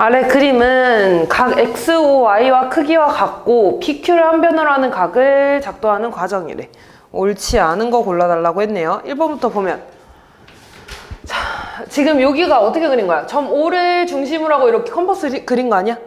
아래 그림은 각 XOY와 크기와 같고 PQ를 한 변으로 하는 각을 작도하는 과정이래. 옳지 않은 거 골라달라고 했네요. 1번부터 보면 자, 지금 여기가 어떻게 그린 거야? 점 O를 중심으로 하고 이렇게 컴퍼스 그린 거 아니야?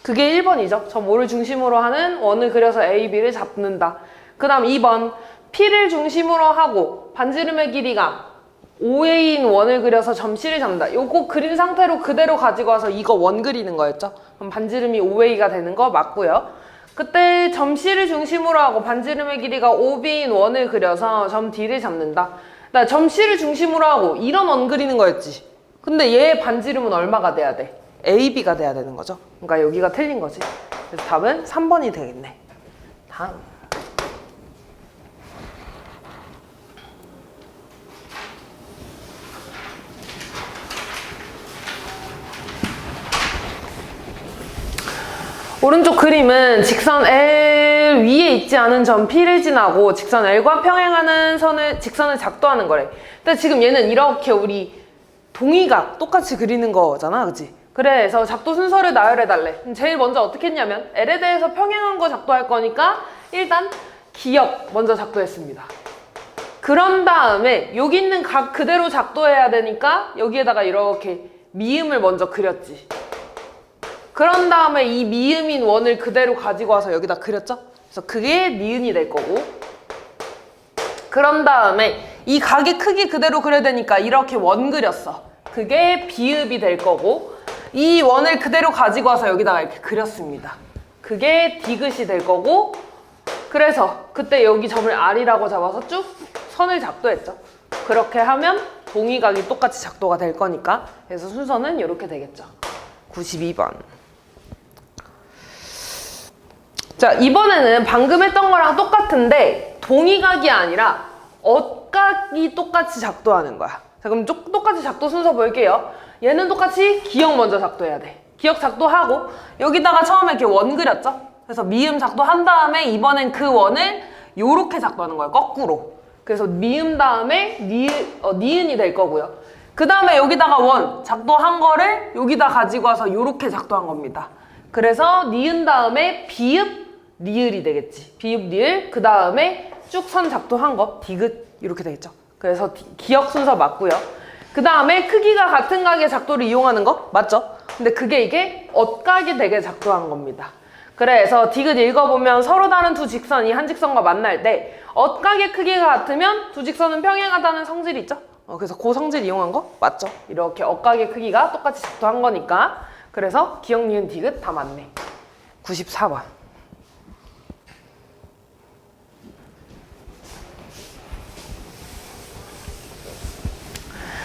그게 1번이죠. 점 O를 중심으로 하는 원을 그려서 A, B를 잡는다. 그 다음 2번 P를 중심으로 하고 반지름의 길이가 5A인 원을 그려서 점 C를 잡는다. 요거 그린 상태로 그대로 가지고 와서 이거 원 그리는 거였죠. 그럼 반지름이 5A가 되는 거 맞고요. 그때 점 C를 중심으로 하고 반지름의 길이가 5B인 원을 그려서 점 D를 잡는다. 나 점 C를 중심으로 하고 이런 원 그리는 거였지. 근데 얘의 반지름은 얼마가 돼야 돼? AB가 돼야 되는 거죠. 그러니까 여기가 틀린 거지. 그래서 답은 3번이 되겠네. 다음. 오른쪽 그림은 직선 L 위에 있지 않은 점 P를 지나고 직선 L과 평행하는 직선을 작도하는 거래. 근데 지금 얘는 이렇게 우리 동의각 똑같이 그리는 거잖아, 그치? 그래서 작도 순서를 나열해달래. 제일 먼저 어떻게 했냐면 L에 대해서 평행한 거 작도할 거니까 일단 기역 먼저 작도했습니다. 그런 다음에 여기 있는 각 그대로 작도해야 되니까 여기에다가 이렇게 미음을 먼저 그렸지. 그런 다음에 이 미음인 원을 그대로 가지고 와서 여기다 그렸죠? 그래서 그게 니은이 될 거고, 그런 다음에 이 각의 크기 그대로 그려야 되니까 이렇게 원 그렸어. 그게 비읍이 될 거고, 이 원을 그대로 가지고 와서 여기다가 이렇게 그렸습니다. 그게 디귿이 될 거고, 그래서 그때 여기 점을 R이라고 잡아서 쭉 선을 작도했죠. 그렇게 하면 동의각이 똑같이 작도가 될 거니까. 그래서 순서는 이렇게 되겠죠. 92번. 자, 이번에는 방금 했던 거랑 똑같은데 동의각이 아니라 엇각이 똑같이 작도하는 거야. 자, 그럼 똑같이 작도 순서 볼게요. 얘는 똑같이 기역 먼저 작도해야 돼. 기역 작도하고 여기다가 처음에 이렇게 원 그렸죠? 그래서 미음 작도한 다음에 이번엔 그 원을 요렇게 작도하는 거야. 거꾸로. 그래서 미음 다음에 니은이 될 거고요. 그 다음에 여기다가 원 작도한 거를 여기다 가지고 와서 요렇게 작도한 겁니다. 그래서 니은 다음에 비읍 리을이 되겠지. 비읍 리을, 그 다음에 쭉 선 작도한 거 디귿 이렇게 되겠죠. 그래서 기역 순서 맞고요. 그 다음에 크기가 같은 각의 작도를 이용하는 거 맞죠? 근데 이게 엇각이 되게 작도한 겁니다. 그래서 디귿 읽어보면 서로 다른 두 직선이 한 직선과 만날 때 엇각의 크기가 같으면 두 직선은 평행하다는 성질이 있죠. 그래서 그 성질 이용한 거 맞죠? 이렇게 엇각의 크기가 똑같이 작도한 거니까. 그래서 기역, 니은, 디귿 다 맞네. 94번.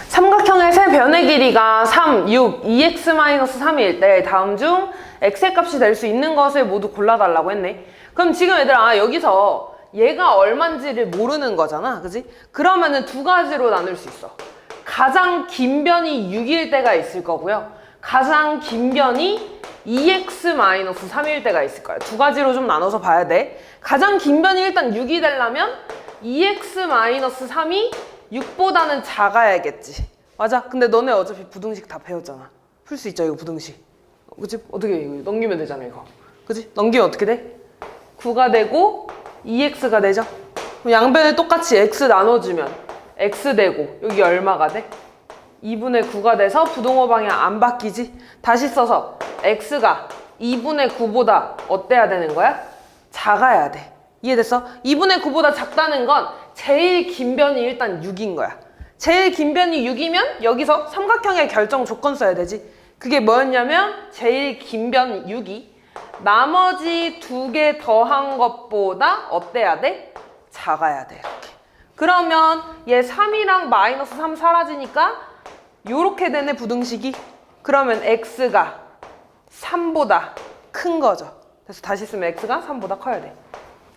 삼각형의 세 변의 길이가 3, 6, 2x-3일 때 다음 중 x의 값이 될 수 있는 것을 모두 골라달라고 했네. 그럼 지금 얘들아 여기서 얘가 얼만지를 모르는 거잖아, 그지? 그러면은 두 가지로 나눌 수 있어. 가장 긴 변이 6일 때가 있을 거고요. 가장 긴 변이 2x-3일 때가 있을 거야. 두 가지로 좀 나눠서 봐야 돼. 가장 긴 변이 일단 6이 되려면 2x-3이 6보다는 작아야겠지. 맞아. 근데 너네 어차피 부등식 다 배웠잖아. 풀 수 있죠, 이거 부등식. 그치? 어떻게 이거 넘기면 되잖아, 이거. 그치? 넘기면 어떻게 돼? 9가 되고 2x가 되죠? 그럼 양변을 똑같이 x 나눠주면 x 되고 여기 얼마가 돼? 2분의 9가 돼서 부동호 방향 안 바뀌지? 다시 써서 x가 2분의 9보다 어때야 되는 거야? 작아야 돼. 이해됐어? 2분의 9보다 작다는 건 제일 긴 변이 일단 6인 거야. 제일 긴 변이 6이면 여기서 삼각형의 결정 조건 써야 되지. 그게 뭐였냐면 제일 긴 변 6이 나머지 두 개 더한 것보다 어때야 돼? 작아야 돼. 이렇게. 그러면 얘 3이랑 마이너스 3 사라지니까 요렇게 되네, 부등식이. 그러면 x가 3보다 큰 거죠. 그래서 다시 쓰면 x가 3보다 커야 돼.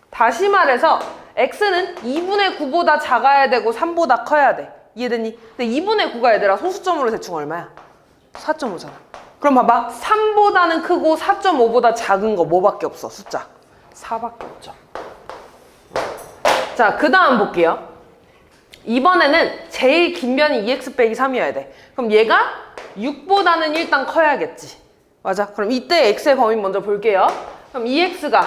다시 말해서 x는 2분의 9보다 작아야 되고 3보다 커야 돼. 이해됐니? 근데 2분의 9가 얘들아 소수점으로 대충 얼마야? 4.5잖아. 그럼 봐봐. 3보다는 크고 4.5보다 작은 거 뭐밖에 없어? 숫자 4밖에 없죠. 자, 그 다음 볼게요. 이번에는 제일 긴 변이 2x 빼기 3이어야 돼. 그럼 얘가 6보다는 일단 커야겠지. 맞아. 그럼 이때 x의 범위 먼저 볼게요. 그럼 2x가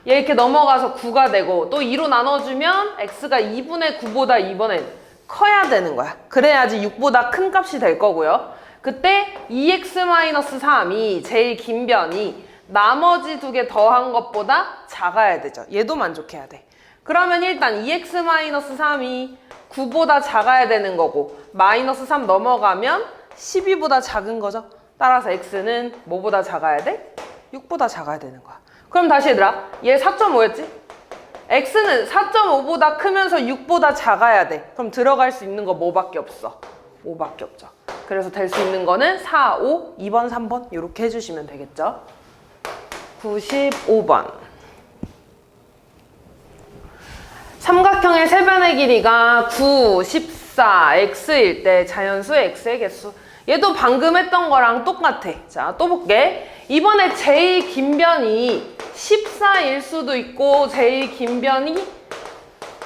얘 이렇게 넘어가서 9가 되고 또 2로 나눠주면 x가 2분의 9보다 이번엔 커야 되는 거야. 그래야지 6보다 큰 값이 될 거고요. 그때 2x-3이 제일 긴 변이 나머지 두 개 더한 것보다 작아야 되죠. 얘도 만족해야 돼. 그러면 일단 2x-3이 9보다 작아야 되는 거고 마이너스 3 넘어가면 12보다 작은 거죠. 따라서 x는 뭐보다 작아야 돼? 6보다 작아야 되는 거야. 그럼 다시 얘들아, 얘 4.5였지? x는 4.5보다 크면서 6보다 작아야 돼. 그럼 들어갈 수 있는 거 뭐밖에 없어? 5밖에 없죠. 그래서 될 수 있는 거는 4, 5, 2번, 3번 이렇게 해주시면 되겠죠. 95번. 삼각형의 세변의 길이가 9, 14, x일 때 자연수 x의 개수. 얘도 방금 했던 거랑 똑같아. 자, 또 볼게. 이번에 제일 긴 변이 14일 수도 있고 제일 긴 변이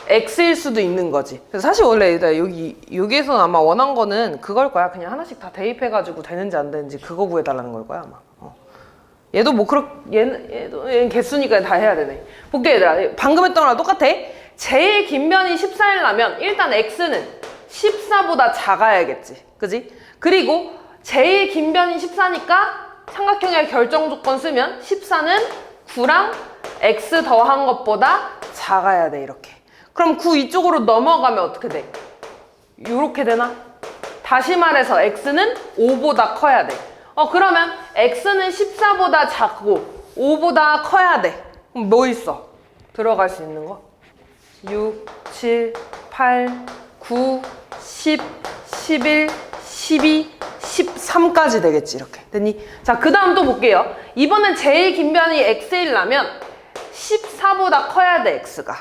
x일 수도 있는 거지. 그래서 사실 원래 여기에서는 아마 원한 거는 그걸 거야. 그냥 하나씩 다 대입해가지고 되는지 안 되는지 그거 구해달라는 걸 거야 아마. 얘도 뭐 얘는 개수니까 다 해야 되네. 볼게 얘들아. 방금 했던 거랑 똑같아. 제일 긴 변이 14일 나면 일단 x는 14보다 작아야겠지. 그지? 그리고 제일 긴 변이 14니까 삼각형의 결정 조건 쓰면 14는 9랑 x 더한 것보다 작아야 돼. 이렇게. 그럼 9 이쪽으로 넘어가면 어떻게 돼? 요렇게 되나? 다시 말해서 x는 5보다 커야 돼. 그러면 x는 14보다 작고 5보다 커야 돼. 그럼 뭐 있어? 들어갈 수 있는 거? 6, 7, 8, 9, 10, 11, 12, 13까지 되겠지. 이렇게 됐니? 자, 그 다음 또 볼게요. 이번엔 제일 긴 변이 x이라면 14보다 커야 돼. x가.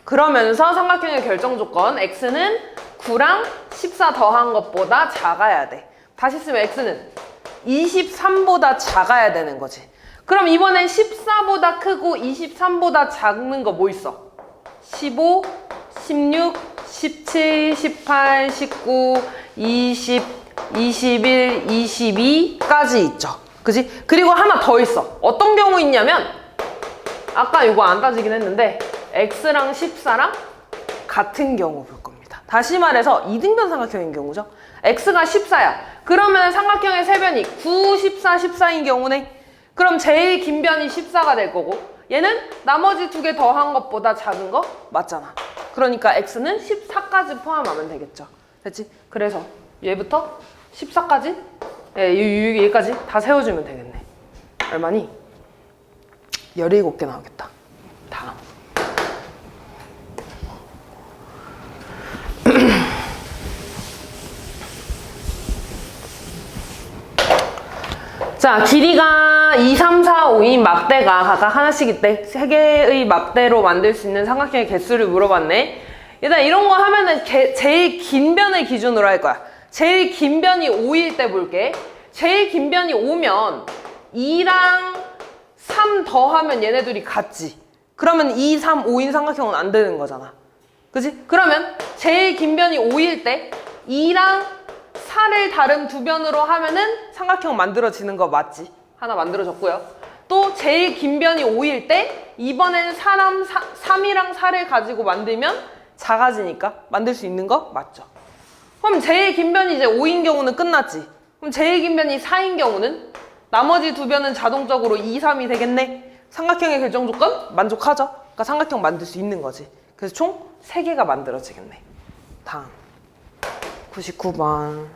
그러면서 삼각형의 결정 조건 x는 9랑 14 더한 것보다 작아야 돼. 다시 쓰면 x는 23보다 작아야 되는 거지. 그럼 이번엔 14보다 크고 23보다 작은 거 뭐 있어? 15, 16, 17, 18, 19, 20, 21, 22까지 있죠. 그지? 그리고 하나 더 있어. 어떤 경우 있냐면 아까 이거 안 따지긴 했는데 x랑 14랑 같은 경우 볼 겁니다. 다시 말해서 이등변 삼각형인 경우죠. x가 14야. 그러면 삼각형의 세변이 9, 14, 14인 경우네. 그럼 제일 긴 변이 14가 될 거고 얘는 나머지 두 개 더한 것보다 작은 거 맞잖아. 그러니까 x는 14까지 포함하면 되겠죠. 됐지? 그래서 얘부터 14까지 얘까지 다 세워주면 되겠네. 얼마니? 17개 나오겠다. 다음. 자, 길이가 2, 3, 4, 5인 막대가 각각 하나씩 있대. 3개의 막대로 만들 수 있는 삼각형의 개수를 물어봤네. 일단 이런 거 하면은 제일 긴 변을 기준으로 할 거야. 제일 긴 변이 5일 때 볼게. 제일 긴 변이 5면 2랑 3 더하면 얘네들이 같지. 그러면 2, 3, 5인 삼각형은 안 되는 거잖아. 그지? 그러면 제일 긴 변이 5일 때 2랑 4를 다른 두 변으로 하면은 삼각형 만들어지는 거 맞지? 하나 만들어졌고요. 또 제일 긴 변이 5일 때 이번엔 3이랑 4를 가지고 만들면 작아지니까 만들 수 있는 거 맞죠? 그럼 제일 긴 변이 이제 5인 경우는 끝났지. 그럼 제일 긴 변이 4인 경우는 나머지 두 변은 자동적으로 2, 3이 되겠네. 삼각형의 결정 조건 만족하죠? 그러니까 삼각형 만들 수 있는 거지. 그래서 총 3개가 만들어지겠네. 다음 99번.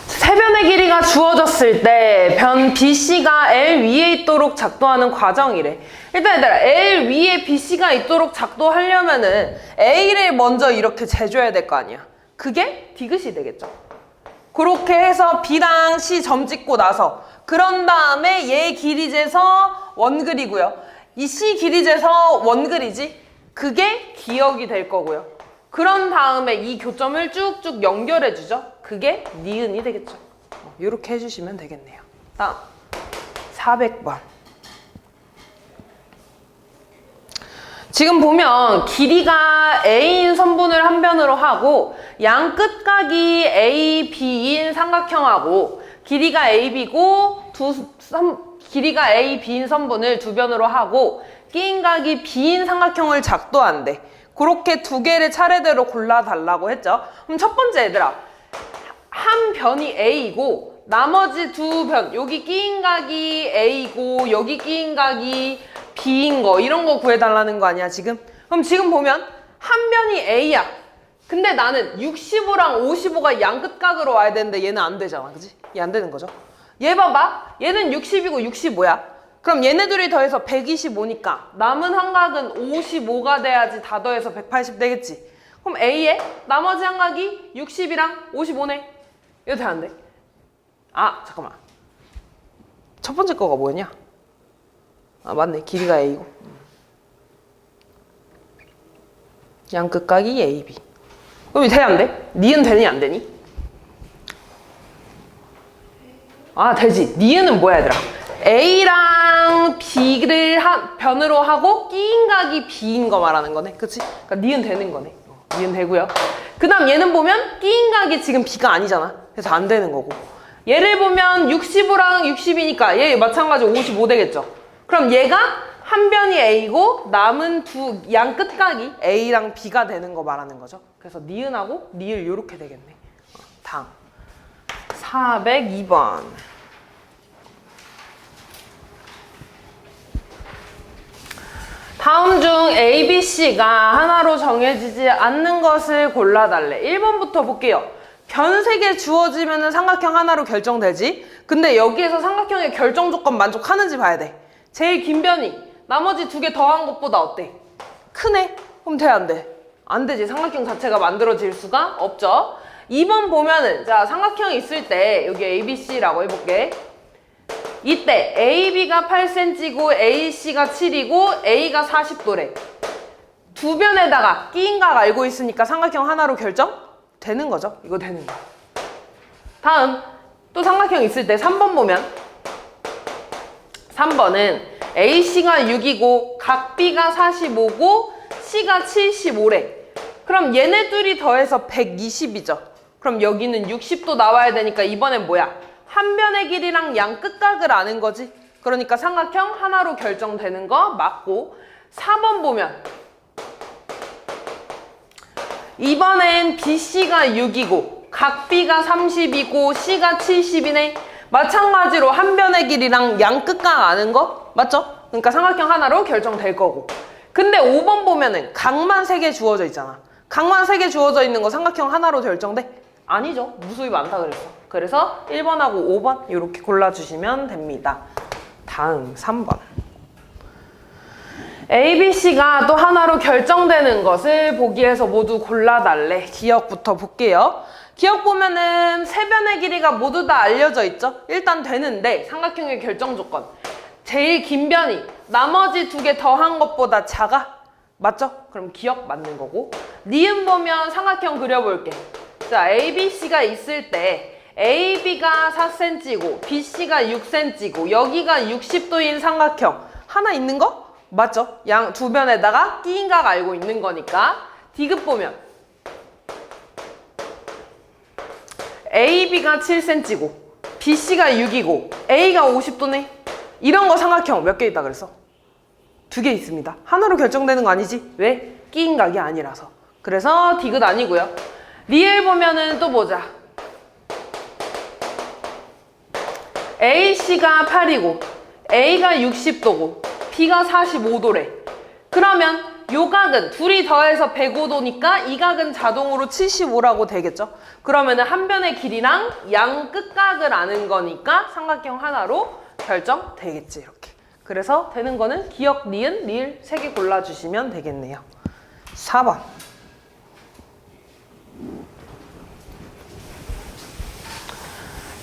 세변의 길이가 주어졌을 때 변 BC가 L 위에 있도록 작도하는 과정이래. 일단 얘들아, L 위에 BC가 있도록 작도하려면은 A를 먼저 이렇게 재줘야 될 거 아니야. 그게 디귿이 되겠죠. 그렇게 해서 B랑 C 점 찍고 나서 그런 다음에 얘 길이 재서 원그리고요. 이 C 길이 재서 원그리지? 그게 기역이 될 거고요. 그런 다음에 이 교점을 쭉쭉 연결해주죠. 그게 니은이 되겠죠. 이렇게 해주시면 되겠네요. 다음 400번. 지금 보면 길이가 A인 선분을 한 변으로 하고 양 끝각이 A, B인 삼각형하고 길이가 AB고 길이가 A, B인 선분을 두 변으로 하고 끼인 각이 B인 삼각형을 작도한대. 그렇게 두 개를 차례대로 골라달라고 했죠. 그럼 첫 번째 얘들아, 한 변이 A이고 나머지 두 변, 여기 끼인 각이 A고 여기 끼인 각이 B인 거, 이런 거 구해달라는 거 아니야 지금? 그럼 지금 보면 한 변이 A야. 근데 나는 65랑 55가 양 끝각으로 와야 되는데 얘는 안 되잖아, 그지? 얘 안 되는 거죠. 얘 봐봐, 얘는 60이고 65야. 그럼 얘네 둘이 더해서 125니까 남은 한 각은 55가 돼야지 다 더해서 180 되겠지. 그럼 A에 나머지 한 각이 60이랑 55네. 이거 돼, 안 돼? 아, 잠깐만. 첫 번째 거가 뭐였냐? 아, 맞네. 길이가 A고. 양 끝각이 AB. 그럼 이거 돼, 안 돼? 니은 되니, 안 되니? 아, 되지. 니은은 뭐야, 얘들아? A랑 B를 변으로 하고 끼인 각이 B인 거 말하는 거네. 그치? 그러니까 니은 되는 거네. 니은 되고요. 그 다음 얘는 보면 끼인 각이 지금 B가 아니잖아. 그래서 안 되는 거고. 얘를 보면 65랑 60이니까 얘 마찬가지로 55 되겠죠. 그럼 얘가 한 변이 A고 남은 두 양 끝각이 A랑 B가 되는 거 말하는 거죠. 그래서 니은하고 니을 요렇게 되겠네. 다음 402번. 다음 중 A, B, C가 하나로 정해지지 않는 것을 골라달래. 1번부터 볼게요. 변 3개 주어지면 삼각형 하나로 결정되지. 근데 여기에서 삼각형의 결정 조건 만족하는지 봐야 돼. 제일 긴 변이 나머지 두 개 더한 것보다 어때? 크네? 그럼 돼, 안 돼? 안 되지. 삼각형 자체가 만들어질 수가 없죠. 2번 보면은 자, 삼각형이 있을 때 여기 A, B, C라고 해볼게. 이때 AB가 8cm고 AC가 7이고 A가 40도래. 두 변에다가 끼인 각 알고 있으니까 삼각형 하나로 결정? 되는 거죠. 이거 되는 거. 다음 또 삼각형 있을 때 3번 보면 3번은 AC가 6이고 각 B가 45고 C가 75래. 그럼 얘네 둘이 더해서 120이죠. 그럼 여기는 60도 나와야 되니까 이번엔 뭐야? 한 변의 길이랑 양 끝각을 아는 거지. 그러니까 삼각형 하나로 결정되는 거 맞고. 4번 보면 이번엔 BC가 6이고 각 B가 30이고 C가 70이네. 마찬가지로 한 변의 길이랑 양 끝각 아는 거 맞죠? 그러니까 삼각형 하나로 결정될 거고. 근데 5번 보면은 각만 3개 주어져 있잖아. 각만 3개 주어져 있는 거 삼각형 하나로 결정돼? 아니죠. 무수히 많다 그랬어. 그래서 1번하고 5번 이렇게 골라주시면 됩니다. 다음 3번. A, B, C가 또 하나로 결정되는 것을 보기에서 모두 골라달래. 기억부터 볼게요. 기억 보면은 세 변의 길이가 모두 다 알려져 있죠? 일단 되는데 삼각형의 결정 조건. 제일 긴 변이 나머지 두 개 더한 것보다 작아? 맞죠? 그럼 기억 맞는 거고. 니은 보면 삼각형 그려볼게. 자, A, B, C가 있을 때 AB가 4cm고 BC가 6cm고 여기가 60도인 삼각형 하나 있는 거? 맞죠? 양 두 변에다가 끼인 각 알고 있는 거니까. 디귿 보면 AB가 7cm고 BC가 6이고 A가 50도네. 이런 거 삼각형 몇 개 있다 그랬어? 2개 있습니다. 하나로 결정되는 거 아니지? 왜? 끼인 각이 아니라서. 그래서 디귿 아니고요. 리을 보면은 또 보자. AC가 8이고 A가 60도고 B가 45도래. 그러면 요 각은 둘이 더해서 105도니까 이 각은 자동으로 75라고 되겠죠? 그러면은 한 변의 길이랑 양 끝각을 아는 거니까 삼각형 하나로 결정되겠지, 이렇게. 그래서 되는 거는 기억, 니은, 리을 3개 골라주시면 되겠네요. 4번.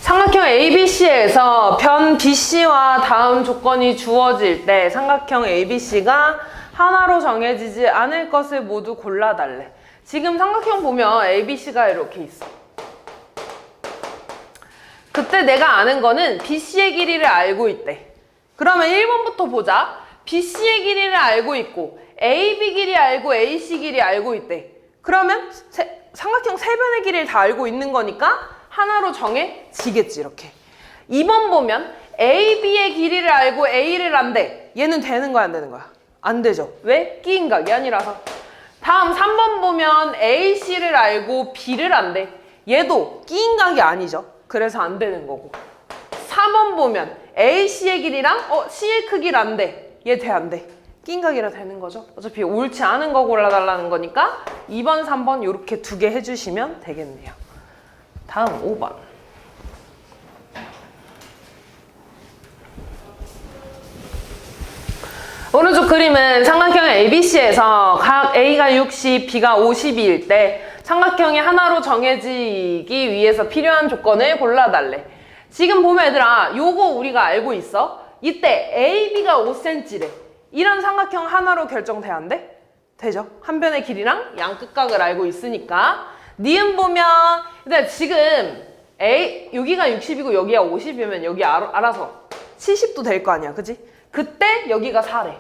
삼각형 ABC에서 변 BC와 다음 조건이 주어질 때 삼각형 ABC가 하나로 정해지지 않을 것을 모두 골라달래. 지금 삼각형 보면 ABC가 이렇게 있어. 그때 내가 아는 거는 BC의 길이를 알고 있대. 그러면 1번부터 보자. BC의 길이를 알고 있고 AB 길이 알고 AC 길이 알고 있대. 그러면 삼각형 세 변의 길이를 다 알고 있는 거니까 하나로 정해지겠지, 이렇게. 2번 보면 AB의 길이를 알고 A를 안돼. 얘는 되는 거야, 안 되는 거야? 안 되죠. 왜? 끼인각이 아니라서. 다음 3번 보면 AC를 알고 B를 안돼. 얘도 끼인각이 아니죠. 그래서 안 되는 거고. 4번 보면 AC의 길이랑 C의 크기를 안돼. 얘 돼, 안 돼? 끼인각이라 되는 거죠. 어차피 옳지 않은 거 골라달라는 거니까 2번, 3번 이렇게 두 개 해주시면 되겠네요. 다음 5번. 오른쪽 그림은 삼각형 ABC에서 각 A가 60, B가 52일 때 삼각형이 하나로 정해지기 위해서 필요한 조건을 골라달래. 지금 보면 얘들아, 요거 우리가 알고 있어. 이때 AB가 5cm래. 이런 삼각형 하나로 결정돼야 안 돼? 되죠. 한 변의 길이랑 양 끝각을 알고 있으니까. 니은 보면 근데 지금 여기가 60이고 여기가 50이면 여기 알아서 70도 될 거 아니야, 그지? 그때 여기가 4래.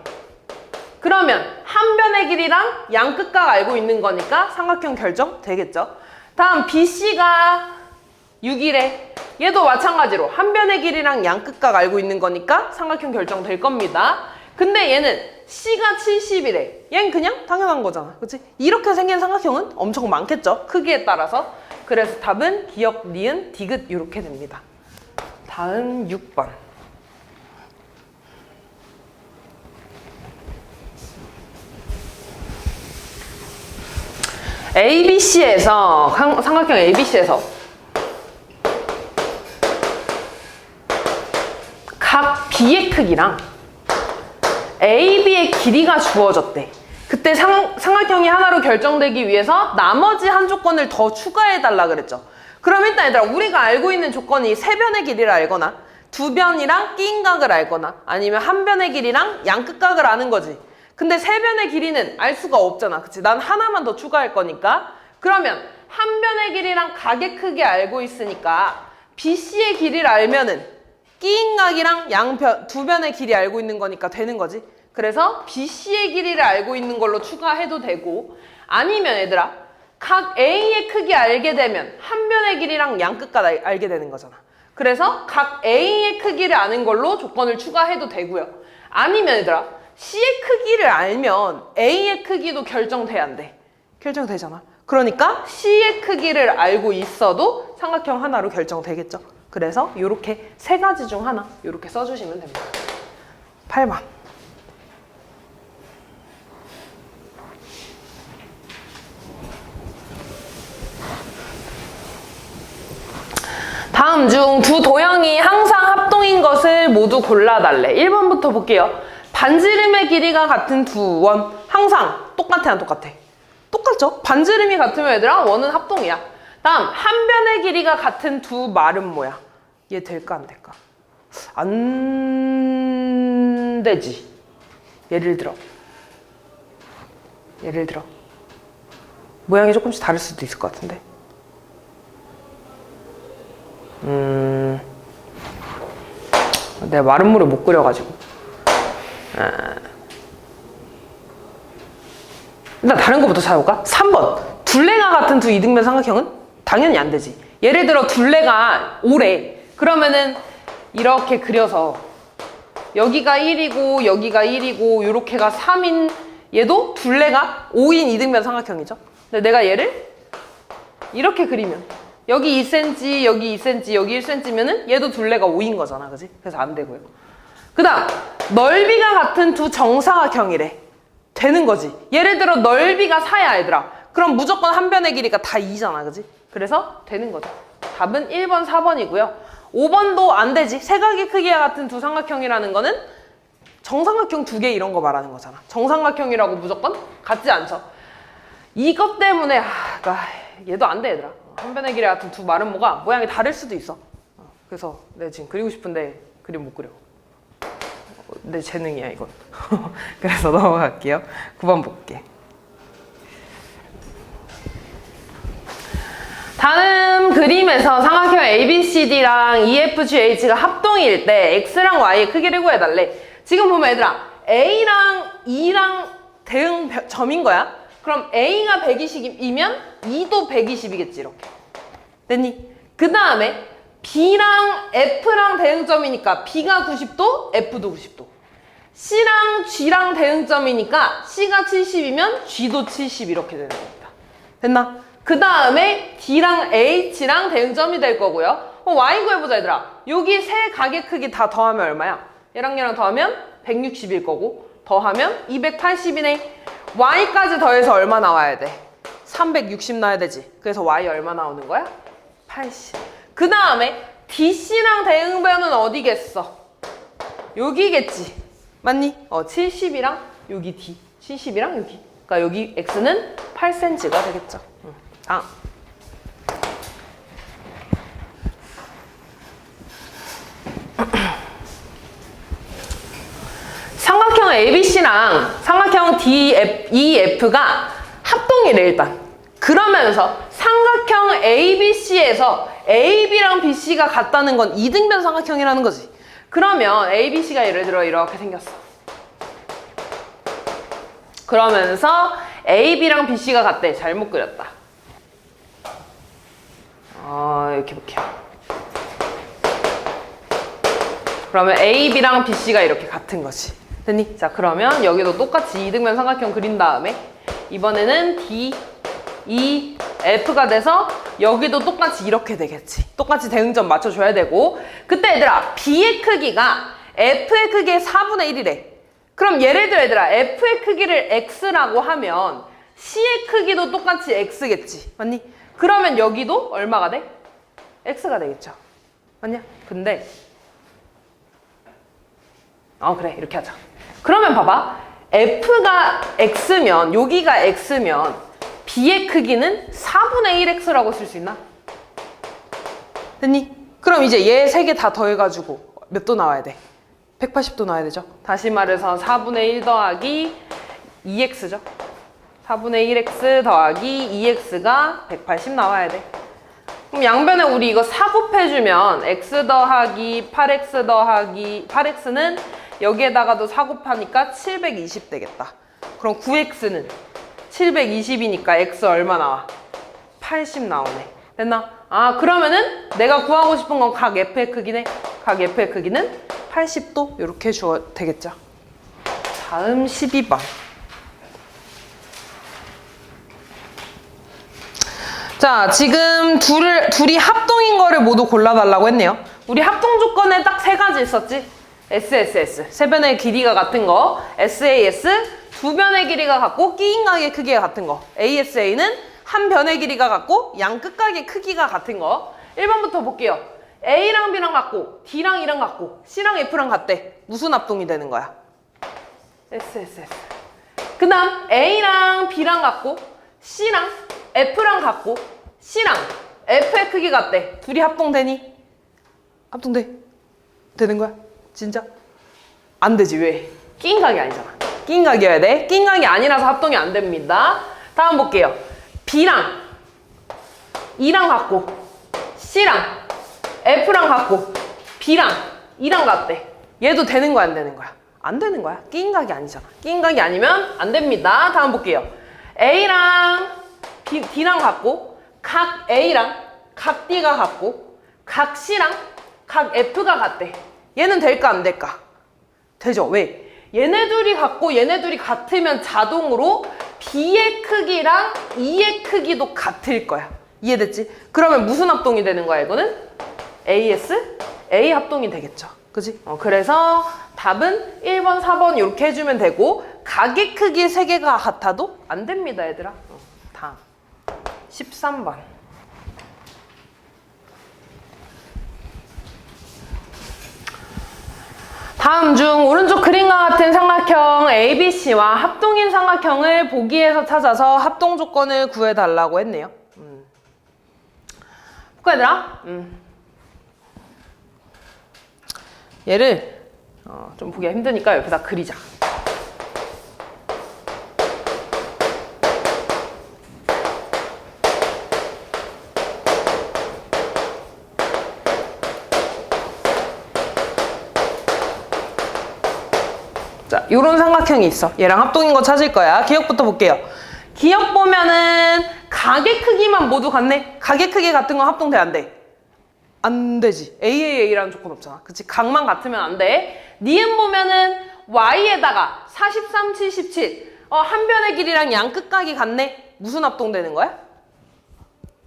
그러면 한 변의 길이랑 양 끝각 알고 있는 거니까 삼각형 결정 되겠죠. 다음 BC가 6이래. 얘도 마찬가지로 한 변의 길이랑 양 끝각 알고 있는 거니까 삼각형 결정 될 겁니다. 근데 얘는 C가 70이래. 얘는 그냥 당연한 거잖아, 그치? 이렇게 생긴 삼각형은 엄청 많겠죠, 크기에 따라서. 그래서 답은 기역, 니은, 디귿 이렇게 됩니다. 다음 6번. ABC에서 삼각형 ABC에서 각 B의 크기랑 AB의 길이가 주어졌대. 그때 삼각형이 하나로 결정되기 위해서 나머지 한 조건을 더 추가해달라 그랬죠. 그럼 일단 얘들아, 우리가 알고 있는 조건이 세 변의 길이를 알거나 두 변이랑 끼인각을 알거나 아니면 한 변의 길이랑 양 끝각을 아는 거지. 근데 세 변의 길이는 알 수가 없잖아, 그치? 난 하나만 더 추가할 거니까. 그러면 한 변의 길이랑 각의 크기 알고 있으니까 BC의 길이를 알면은 끼인각이랑 두 변의 길이 알고 있는 거니까 되는 거지. 그래서 BC의 길이를 알고 있는 걸로 추가해도 되고, 아니면 얘들아, 각 A의 크기 알게 되면 한 변의 길이랑 양 끝각 알게 되는 거잖아. 그래서 각 A의 크기를 아는 걸로 조건을 추가해도 되고요. 아니면 얘들아, C의 크기를 알면 A의 크기도 결정돼야 안 돼. 결정되잖아. 그러니까 C의 크기를 알고 있어도 삼각형 하나로 결정되겠죠. 그래서 이렇게 세 가지 중 하나 이렇게 써주시면 됩니다. 8번. 다음 중 두 도형이 항상 합동인 것을 모두 골라달래. 1번부터 볼게요. 반지름의 길이가 같은 두 원. 항상 똑같아, 안 똑같아? 똑같죠? 반지름이 같으면 얘들아, 원은 합동이야. 다음, 한 변의 길이가 같은 두 말은 뭐야? 얘 될까, 안 될까? 안 되지. 예를 들어 모양이 조금씩 다를 수도 있을 것 같은데. 내가 마름모를 못 그려가지고. 일단 다른 거부터 찾아볼까? 3번. 둘레가 같은 두 이등변 삼각형은 당연히 안 되지. 예를 들어 둘레가 5래. 그러면은 이렇게 그려서 여기가 1이고 여기가 1이고 요렇게가 3인 얘도 둘레가 5인 이등변 삼각형이죠. 근데 내가 얘를 이렇게 그리면 여기 2cm, 여기 2cm, 여기 1cm면은 얘도 둘레가 5인 거잖아, 그지? 그래서 안 되고요. 그 다음, 넓이가 같은 두 정사각형이래. 되는 거지. 예를 들어 넓이가 4야, 얘들아. 그럼 무조건 한 변의 길이가 다 2잖아, 그지? 그래서 되는 거죠. 답은 1번, 4번이고요. 5번도 안 되지. 세각의 크기와 같은 두 삼각형이라는 거는 정삼각형 두 개 이런 거 말하는 거잖아. 정삼각형이라고 무조건 같지 않죠. 이것 때문에 얘도 안 돼, 얘들아. 한 변의 길이 같은 두 마름모가 모양이 다를 수도 있어. 그래서 내가 지금 그리고 싶은데 그림 못 그려. 내 재능이야, 이건. 그래서 넘어갈게요. 9번 볼게. 다음 그림에서 삼각형 ABCD랑 EFGH가 합동일 때 X랑 Y의 크기를 구해달래. 지금 보면 얘들아, A랑 E랑 대응점인 거야. 그럼 A가 120이면 2도 120이겠지, 이렇게. 됐니? 그 다음에 B랑 F랑 대응점이니까 B가 90도, F도 90도. C랑 G랑 대응점이니까 C가 70이면 G도 70 이렇게 되는 겁니다. 됐나? 그 다음에 D랑 H랑 대응점이 될 거고요. Y 구해보자, 얘들아. 여기 세 각의 크기 다 더하면 얼마야? 얘랑 얘랑 더하면 160일 거고, 더하면 280이네. Y까지 더해서 얼마 나와야 돼? 360 나와야 되지. 그래서 Y 얼마 나오는 거야? 80. 그 다음에 DC랑 대응변은 어디겠어? 여기겠지. 맞니? 70이랑 여기 D. 70이랑 여기. 그러니까 여기 X는 8cm가 되겠죠. 다음. 삼각형 ABC랑 삼각형 DEF가 합동이래, 일단. 그러면서 삼각형 ABC에서 AB랑 BC가 같다는 건 이등변 삼각형이라는 거지. 그러면 ABC가 예를 들어 이렇게 생겼어. 그러면서 AB랑 BC가 같대. 잘못 그렸다. 이렇게 볼게요. 그러면 AB랑 BC가 이렇게 같은 거지. 됐니? 자, 그러면 여기도 똑같이 이등변 삼각형 그린 다음에 이번에는 DEF가 돼서 여기도 똑같이 이렇게 되겠지. 똑같이 대응점 맞춰줘야 되고, 그때 얘들아 B의 크기가 F의 크기의 4분의 1이래. 그럼 예를 들어 얘들아 F의 크기를 X라고 하면 C의 크기도 똑같이 X겠지. 맞니? 그러면 여기도 얼마가 돼? X가 되겠죠. 맞냐? 근데 그래, 이렇게 하자. 그러면 봐봐. F가 X면, 여기가 X면 B의 크기는 4분의 1X라고 쓸 수 있나? 됐니? 그럼 이제 얘 세 개 다 더해가지고 몇 도 나와야 돼? 180도 나와야 되죠? 다시 말해서 4분의 1 더하기 2X죠? 4분의 1X 더하기 2X가 180 나와야 돼. 그럼 양변에 우리 이거 4 곱해주면 X 더하기 8X 더하기 8X는 여기에다가도 4 곱하니까 720 되겠다. 그럼 9X는 720이니까 X 얼마 나와? 80 나오네. 됐나? 그러면은 내가 구하고 싶은 건 각 F의 크기네. 각 F의 크기는 80도 이렇게 주어 되겠죠. 다음 12번. 자, 지금 둘이 합동인 거를 모두 골라달라고 했네요. 우리 합동 조건에 딱 세 가지 있었지? SSS, 세 변의 길이가 같은 거. SAS, 두 변의 길이가 같고 끼인 각의 크기가 같은 거. ASA는 한 변의 길이가 같고 양 끝각의 크기가 같은 거. 1번부터 볼게요. A랑 B랑 같고 D랑 E랑 같고 C랑 F랑 같대. 무슨 합동이 되는 거야? SSS. 그 다음 A랑 B랑 같고 C랑 F랑 같고 C랑 F의 크기 같대. 둘이 합동되니? 합동돼? 되는 거야? 진짜? 안 되지. 왜? 끼인 각이 아니잖아. 끼인 각이어야 돼. 끼인 각이 아니라서 합동이 안 됩니다. 다음 볼게요. B랑 E랑 같고 C랑 F랑 같고 B랑 E랑 같대. 얘도 되는 거야, 안 되는 거야? 안 되는 거야. 끼인 각이 아니잖아. 끼인 각이 아니면 안 됩니다. 다음 볼게요. A랑 D랑 같고 각 A랑 각 D가 같고 각 C랑 각 F가 같대. 얘는 될까 안 될까? 되죠. 왜? 얘네 둘이 같고 얘네 둘이 같으면 자동으로 B의 크기랑 E의 크기도 같을 거야. 이해됐지? 그러면 무슨 합동이 되는 거야, 이거는? AS? A 합동이 되겠죠. 그지? 그래서 답은 1번, 4번 이렇게 해주면 되고, 각의 크기 3개가 같아도 안 됩니다, 얘들아. 다음 13번. 다음 중 오른쪽 그림과 같은 삼각형 ABC와 합동인 삼각형을 보기에서 찾아서 합동 조건을 구해달라고 했네요. 볼까, 얘들아? 얘를 좀 보기가 힘드니까 옆에다 그리자. 자, 요런 삼각형이 있어. 얘랑 합동인 거 찾을 거야. 기억부터 볼게요. 기억 보면은 각의 크기만 모두 같네. 각의 크기 같은 건 합동 돼, 안 돼? 안 되지. AAA라는 조건 없잖아. 그치? 각만 같으면 안 돼. 니은 보면은 Y에다가 43, 77. 한 변의 길이랑 양 끝각이 같네. 무슨 합동 되는 거야?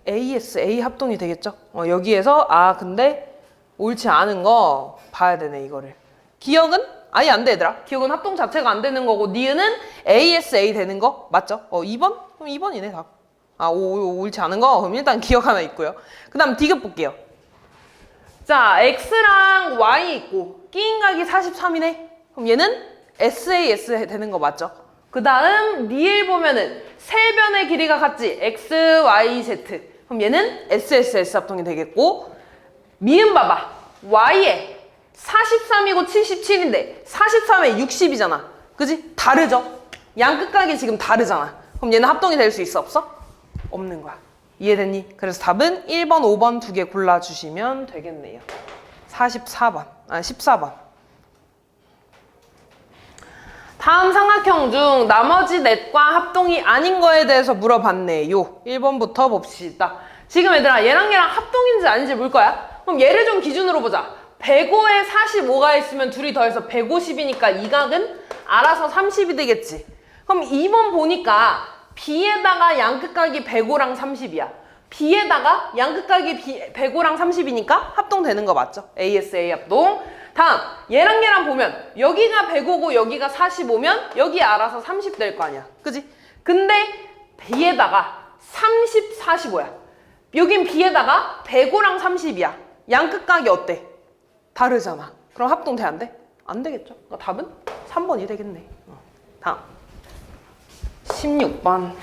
AS, A 합동이 되겠죠? 여기에서 근데 옳지 않은 거 봐야 되네, 이거를. 기억은? 아예 안 돼, 얘들아. 기억은 합동 자체가 안 되는 거고, 니은은 ASA 되는 거 맞죠? 2번? 그럼 2번이네, 답. 옳지 않은 거? 그럼 일단 기억 하나 있고요. 그 다음 디귿 볼게요. 자, X랑 Y 있고, 끼인각이 43이네? 그럼 얘는 SAS 되는 거 맞죠? 그 다음 니을 보면은 세 변의 길이가 같지? X, Y, Z. 그럼 얘는 SSS 합동이 되겠고, 미음 봐봐. Y에 43이고 77인데 43에 60이잖아. 그지? 다르죠? 양 끝각이 지금 다르잖아. 그럼 얘는 합동이 될 수 있어? 없어? 없는 거야. 이해됐니? 그래서 답은 1번, 5번 두 개 골라주시면 되겠네요. 14번. 다음 삼각형 중 나머지 넷과 합동이 아닌 거에 대해서 물어봤네요. 1번부터 봅시다. 지금 얘들아 얘랑 합동인지 아닌지 볼 거야? 그럼 얘를 좀 기준으로 보자. 105에 45가 있으면 둘이 더해서 150이니까 이 각은 알아서 30이 되겠지. 그럼 2번 보니까 B에다가 양끝각이 105랑 30이야. B에다가 양끝각이 105랑 30이니까 합동되는 거 맞죠? ASA 합동. 다음 얘랑 보면 여기가 105고 여기가 45면 여기 알아서 30 될 거 아니야. 그지? 근데 B에다가 30, 45야. 여긴 B에다가 105랑 30이야. 양끝각이 어때? 다르잖아. 그럼 합동 돼, 안 돼? 안 되겠죠? 그러니까 답은 3번이 되겠네. 다음 16번.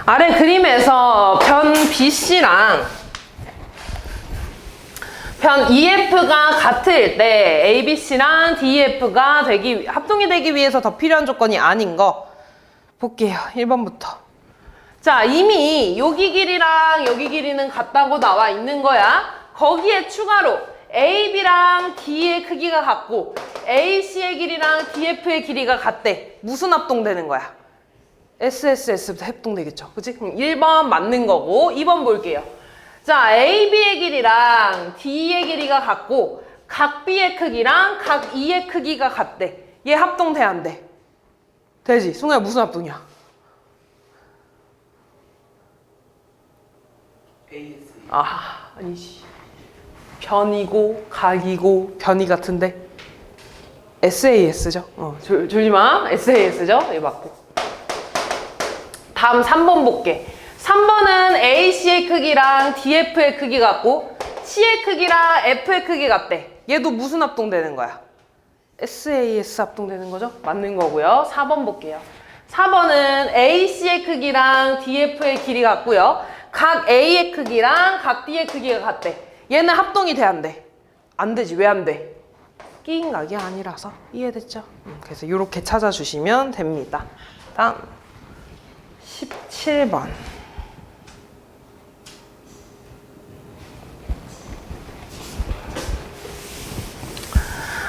아래 그림에서 편 BC랑 편 EF가 같을 때 ABC랑 DEF가 합동이 되기 위해서 더 필요한 조건이 아닌 거 볼게요. 1번부터. 자, 이미 여기 길이랑 여기 길이는 같다고 나와 있는 거야. 거기에 추가로 AB랑 D의 크기가 같고 AC의 길이랑 DF의 길이가 같대. 무슨 합동되는 거야? SSS부터 합동되겠죠. 그치? 그럼 1번 맞는 거고 2번 볼게요. 자, AB의 길이랑 D의 길이가 같고 각 B의 크기랑 각 E의 크기가 같대. 얘 합동돼, 안 돼? 되지? 승우야 무슨 합동이야? 아니지. 변이고 각이고 변이 같은데 SAS죠. 졸지 마. SAS죠. 이거 맞고. 다음 3번 볼게. 3번은 AC의 크기랑 DF의 크기 같고 C의 크기랑 F의 크기 같대. 얘도 무슨 합동되는 거야? SAS 합동되는 거죠? 맞는 거고요. 4번 볼게요. 4번은 AC의 크기랑 DF의 길이 같고요. 각 A의 크기랑 각 B의 크기가 같대. 얘는 합동이 돼, 안 돼? 안 되지. 왜 안 돼? 끼인 각이 아니라서. 이해됐죠? 그래서 이렇게 찾아주시면 됩니다. 다음 17번.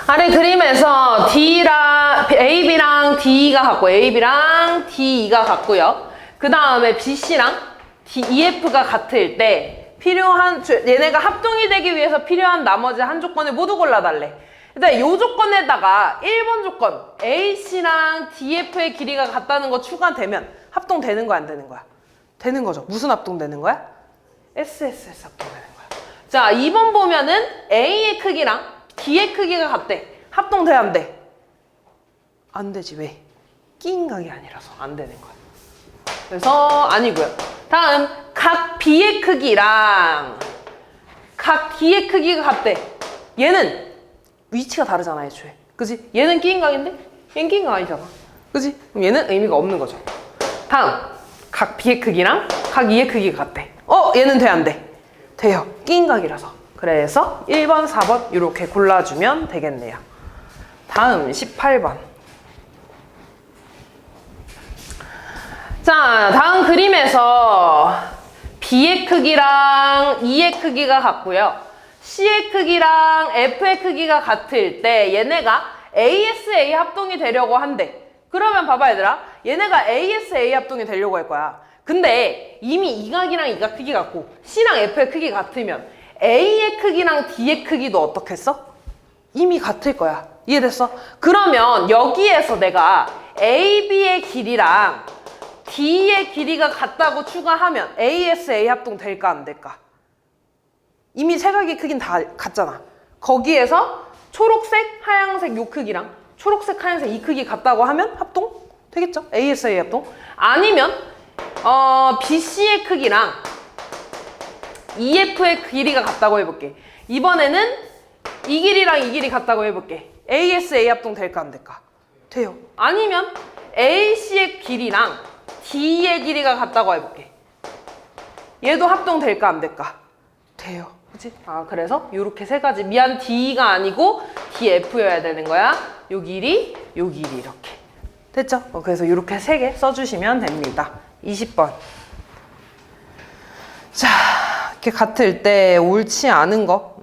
아래 그림에서 AB랑 D가 같고 AB랑 DE가 같고요. 그 다음에 BC랑 EF가 같을 때 얘네가 합동이 되기 위해서 필요한 나머지 한 조건을 모두 골라달래. 일단 이 조건에다가 1번 조건 AC랑 DF의 길이가 같다는 거 추가되면 합동되는 거야, 안 되는 거야? 되는 거죠. 무슨 합동되는 거야? SSS 합동되는 거야. 자, 2번 보면은 A의 크기랑 D의 크기가 같대. 합동돼, 안 돼? 안 되지. 왜? 끼인 각이 아니라서 안 되는 거야. 그래서 아니고요. 다음 각 B의 크기랑 각 D의 크기가 같대. 얘는 위치가 다르잖아, 애초에. 그지? 얘는 끼인 각인데 얘는 끼인 각 아니잖아. 그지? 그럼 얘는 의미가 없는 거죠. 다음 각 B의 크기랑 각 E의 크기가 같대. 얘는 돼, 안 돼? 돼요. 끼인 각이라서. 그래서 1번, 4번 이렇게 골라주면 되겠네요. 다음 18번. 자, 다음 그림에서 B의 크기랑 E의 크기가 같고요. C의 크기랑 F의 크기가 같을 때 얘네가 ASA 합동이 되려고 한대. 그러면 봐봐 얘들아. 얘네가 ASA 합동이 되려고 할 거야. 근데 이미 이 각이랑 이 각 크기 같고 C랑 F의 크기 같으면 A의 크기랑 D의 크기도 어떻겠어? 이미 같을 거야. 이해됐어? 그러면 여기에서 내가 AB의 길이랑 D의 길이가 같다고 추가하면 ASA 합동 될까 안 될까? 이미 세 각의 크기는 다 같잖아. 거기에서 초록색, 하얀색 요 크기랑 초록색, 하얀색 이 크기 같다고 하면 합동 되겠죠? ASA 합동. 아니면 BC의 크기랑 EF의 길이가 같다고 해볼게. 이번에는 이 길이랑 이 길이 같다고 해볼게. ASA 합동 될까 안 될까? 돼요. 아니면 AC의 길이랑 D의 길이가 같다고 해볼게. 얘도 합동 될까 안 될까? 돼요. 그치? 아, 그래서 요렇게 세 가지. 미안, D가 아니고 DF여야 되는 거야. 요 길이, 요 길이 이렇게. 됐죠? 그래서 요렇게 세 개 써주시면 됩니다. 20번. 자, 이렇게 같을 때 옳지 않은 거.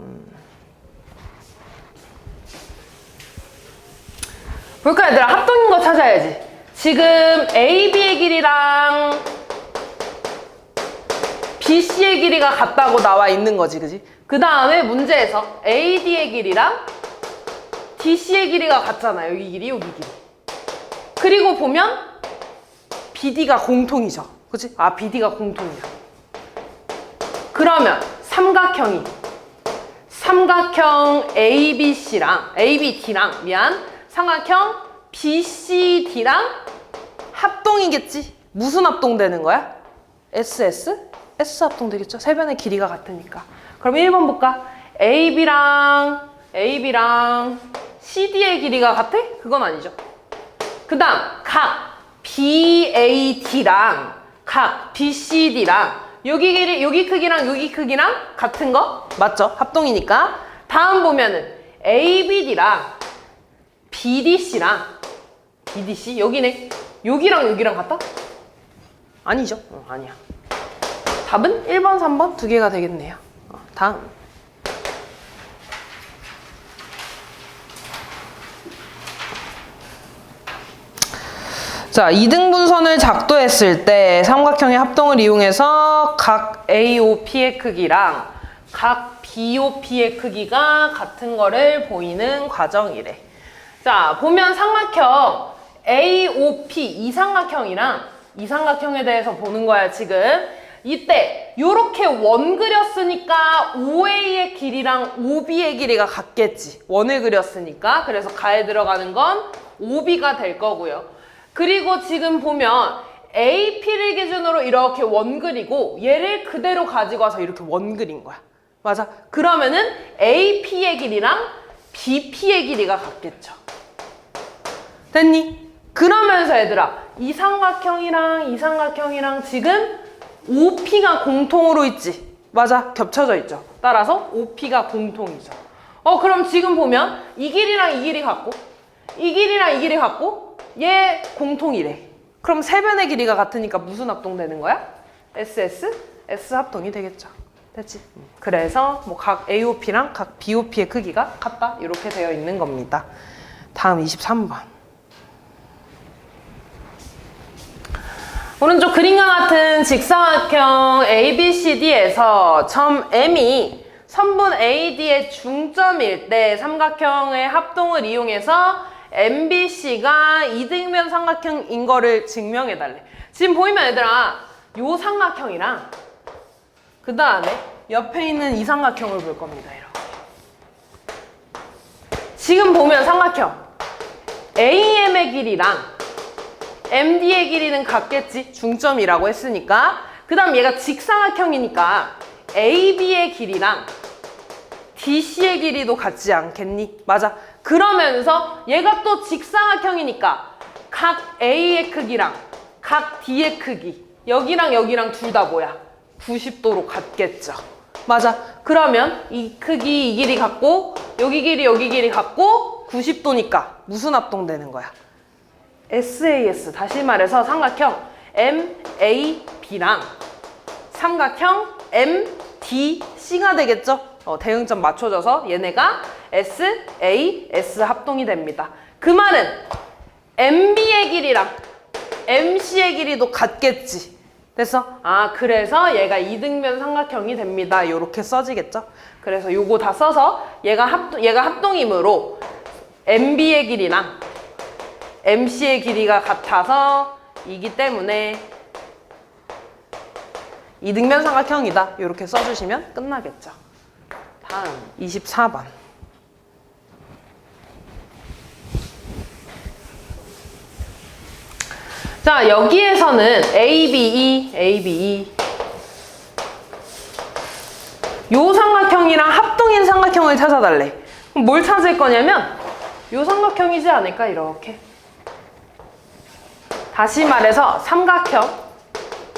볼까 얘들아? 합동인 거 찾아야지. 지금 AB의 길이랑 BC의 길이가 같다고 나와 있는 거지, 그지? 그 다음에 문제에서 AD의 길이랑 DC의 길이가 같잖아. 여기 길이, 여기 길이. 그리고 보면 BD가 공통이죠. 그치? 아, BD가 공통이야. 그러면 삼각형 ABC랑 ABD랑 삼각형 BCD랑 합동이겠지? 무슨 합동 되는 거야? SS 합동 되겠죠? 세 변의 길이가 같으니까. 그럼 1번 볼까? AB랑 CD의 길이가 같아? 그건 아니죠. 그 다음 각 BAD랑 각 BCD랑 여기 길이, 여기 크기랑 여기 크기랑 같은 거? 맞죠? 합동이니까. 다음 보면은 ABD랑 BDC랑 BDC? 여기네. 여기랑 여기랑 같다? 아니죠? 아니야. 답은 1번, 3번 두 개가 되겠네요. 다음. 자, 이등분선을 작도했을 때 삼각형의 합동을 이용해서 각 AOP의 크기랑 각 BOP의 크기가 같은 거를 보이는 과정이래. 자, 보면 삼각형 AOP 이 삼각형에 대해서 보는 거야, 지금. 이때 요렇게 원 그렸으니까 OA의 길이랑 OB의 길이가 같겠지. 원을 그렸으니까. 그래서 가에 들어가는 건 OB가 될 거고요. 그리고 지금 보면 AP를 기준으로 이렇게 원 그리고 얘를 그대로 가지고 와서 이렇게 원 그린 거야. 맞아. 그러면은 AP의 길이랑 BP의 길이가 같겠죠. 됐니? 그러면서 얘들아, 이 삼각형이랑 지금 OP가 공통으로 있지. 맞아. 겹쳐져 있죠. 따라서 OP가 공통이죠. 그럼 지금 보면 이 길이랑 이 길이 같고 이 길이랑 이 길이 같고 얘 공통이래. 그럼 세 변의 길이가 같으니까 무슨 합동 되는 거야? S 합동이 되겠죠. 됐지? 그래서 뭐 각 AOP랑 각 BOP의 크기가 같다. 이렇게 되어 있는 겁니다. 다음 23번. 오른쪽 그림과 같은 직사각형 ABCD에서 점 M이 선분 AD의 중점일 때 삼각형의 합동을 이용해서 MBC가 이등변 삼각형인 거를 증명해달래. 지금 보이면 얘들아, 요 삼각형이랑 그 다음에 옆에 있는 이 삼각형을 볼 겁니다. 이렇게. 지금 보면 삼각형 AM의 길이랑 MD의 길이는 같겠지? 중점이라고 했으니까. 그 다음 얘가 직사각형이니까 AB의 길이랑 DC의 길이도 같지 않겠니? 맞아. 그러면서 얘가 또 직사각형이니까 각 A의 크기랑 각 D의 크기 여기랑 여기랑 둘 다 뭐야? 90도로 같겠죠. 맞아. 그러면 이 크기 이 길이 같고 여기 길이 같고 90도니까 무슨 합동 되는 거야? SAS. 다시 말해서 삼각형 MAB랑 삼각형 MDC가 되겠죠? 대응점 맞춰줘서 얘네가 SA, S 합동이 됩니다. 그 말은 MB의 길이랑 MC의 길이도 같겠지. 됐어? 아, 그래서 얘가 이등변 삼각형이 됩니다. 요렇게 써지겠죠? 그래서 요거 다 써서 얘가 합동이므로 MB의 길이랑 MC의 길이가 같아서 이기 때문에 이등변 삼각형이다. 요렇게 써주시면 끝나겠죠. 다음 24번. 자, 여기에서는 ABE 요 삼각형이랑 합동인 삼각형을 찾아달래. 그럼 뭘 찾을 거냐면 요 삼각형이지 않을까? 이렇게. 다시 말해서 삼각형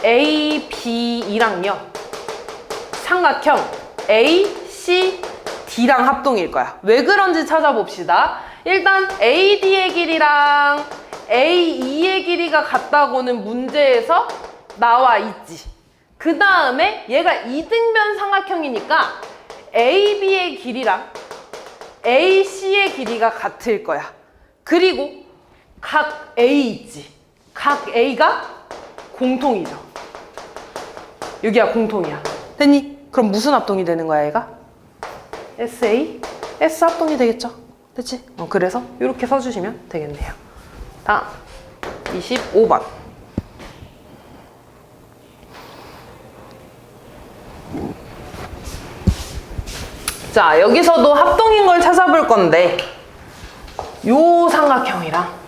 ABE랑요 삼각형 ACD랑 합동일 거야. 왜 그런지 찾아봅시다. 일단 AD의 길이랑 AE의 길이가 같다고는 문제에서 나와 있지. 그 다음에 얘가 이등변 삼각형이니까 AB의 길이랑 AC의 길이가 같을 거야. 그리고 각 A 있지. 각 A가 공통이죠. 여기가 공통이야. 됐니? 그럼 무슨 합동이 되는 거야, 얘가? SA, S 합동이 되겠죠? 됐지? 그래서 이렇게 써주시면 되겠네요. 다음 25번. 자, 여기서도 합동인 걸 찾아볼 건데 요 삼각형이랑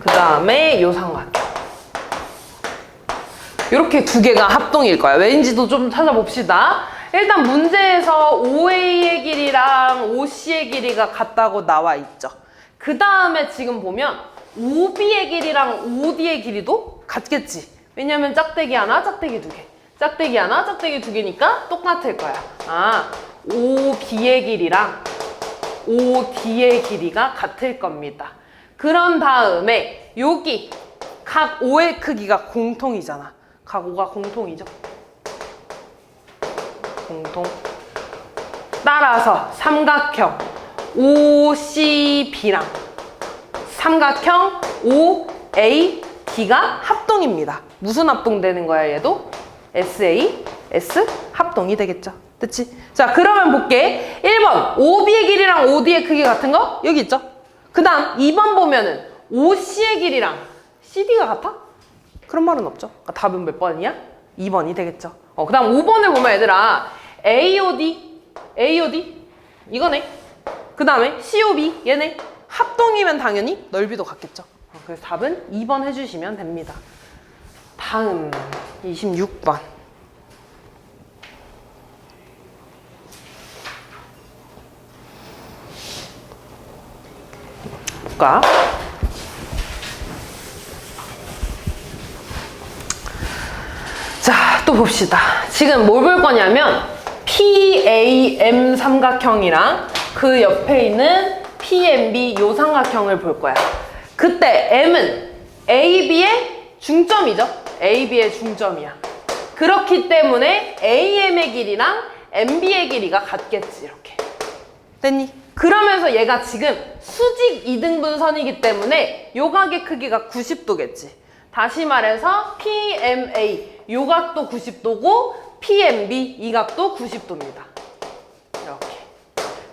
그 다음에 요 삼각형 이렇게 두 개가 합동일 거야. 왜인지도 좀 찾아봅시다. 일단 문제에서 OA의 길이랑 OC의 길이가 같다고 나와 있죠. 그 다음에 지금 보면 OB의 길이랑 OD의 길이도 같겠지. 왜냐면 짝대기 하나, 짝대기 두 개. 짝대기 하나, 짝대기 두 개니까 똑같을 거야. 아, OB의 길이랑 OD의 길이가 같을 겁니다. 그런 다음에 여기 각 O의 크기가 공통이잖아. 각 O가 공통이죠. 공통. 따라서 삼각형 OCB랑 삼각형 OAD가 합동입니다. 무슨 합동되는 거야, 얘도? SA, S 합동이 되겠죠. 됐지? 자, 그러면 볼게. 1번, OB의 길이랑 OD의 크기 같은 거? 여기 있죠? 그 다음 2번 보면은 OC의 길이랑 CD가 같아? 그런 말은 없죠. 그러니까 답은 몇 번이야? 2번이 되겠죠. 그 다음 5번을 보면 얘들아 AOD 이거네. 그 다음에 COB 얘네. 합동이면 당연히 넓이도 같겠죠. 그래서 답은 2번 해주시면 됩니다. 다음 26번. 볼까? 자, 또 봅시다. 지금 뭘 볼 거냐면 PAM 삼각형이랑 그 옆에 있는 PMB 요 삼각형을 볼 거야. 그때 M은 AB의 중점이죠. AB의 중점이야. 그렇기 때문에 AM의 길이랑 MB의 길이가 같겠지. 이렇게. 됐니? 그러면서 얘가 지금 수직 이등분선이기 때문에 요각의 크기가 90도겠지. 다시 말해서 PMA 요 각도 90도고 PMB 이 각도 90도입니다. 이렇게.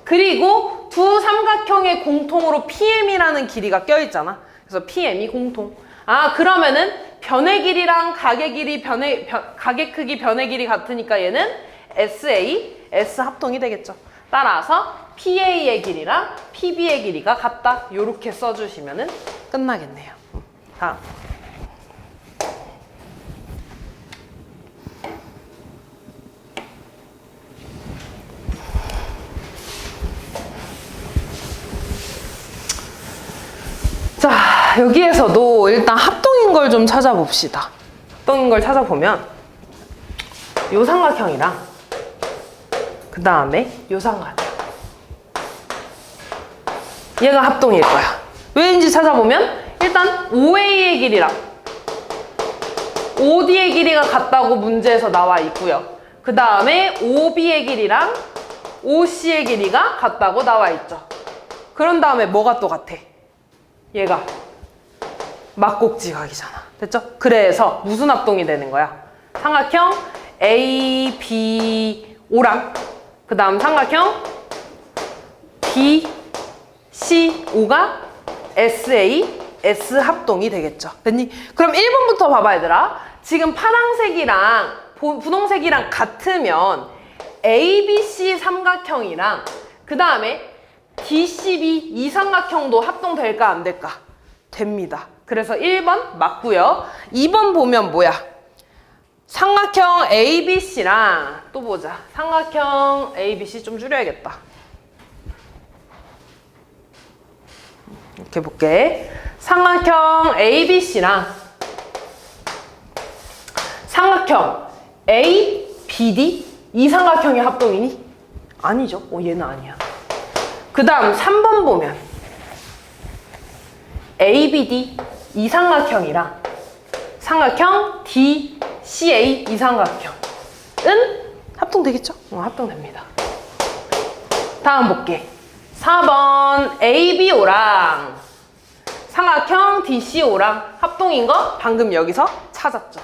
그리고 두 삼각형의 공통으로 PM이라는 길이가 껴있잖아. 그래서 PM이 공통. 아, 그러면은 변의 길이랑 각의 길이 각의 크기 변의 길이 같으니까 얘는 SA, S 합동이 되겠죠. 따라서 PA의 길이랑 PB의 길이가 같다. 요렇게 써주시면은 끝나겠네요. 다음. 자, 여기에서도 일단 합동인 걸 좀 찾아봅시다. 합동인 걸 찾아보면 요 삼각형이랑 그 다음에 요 삼각형 얘가 합동일 거야. 왜인지 찾아보면 일단 OA의 길이랑 OD의 길이가 같다고 문제에서 나와 있고요. 그 다음에 OB의 길이랑 OC의 길이가 같다고 나와 있죠. 그런 다음에 뭐가 또 같아? 얘가 막곡지각이잖아. 됐죠? 그래서 무슨 합동이 되는 거야? 삼각형 ABO랑 그 다음 삼각형 BCO가 SAS 합동이 되겠죠. 됐니? 그럼 1번부터 봐봐 얘들아. 지금 파란색이랑 분홍색이랑 같으면 ABC 삼각형이랑 그 다음에 DCB 이 삼각형도 합동될까 안 될까? 됩니다. 그래서 1번 맞고요. 2번 보면 뭐야? 삼각형 ABC랑 또 보자. 삼각형 ABC 좀 줄여야겠다. 이렇게 볼게. 삼각형 ABC랑 삼각형 ABD 이 삼각형이 합동이니? 아니죠. 얘는 아니야. 그 다음 3번 보면 ABD 이 삼각형이랑 삼각형 DCA 이 삼각형은 합동되겠죠? 합동됩니다. 다음 볼게. 4번 ABO랑 삼각형 DCO랑 합동인 거 방금 여기서 찾았죠.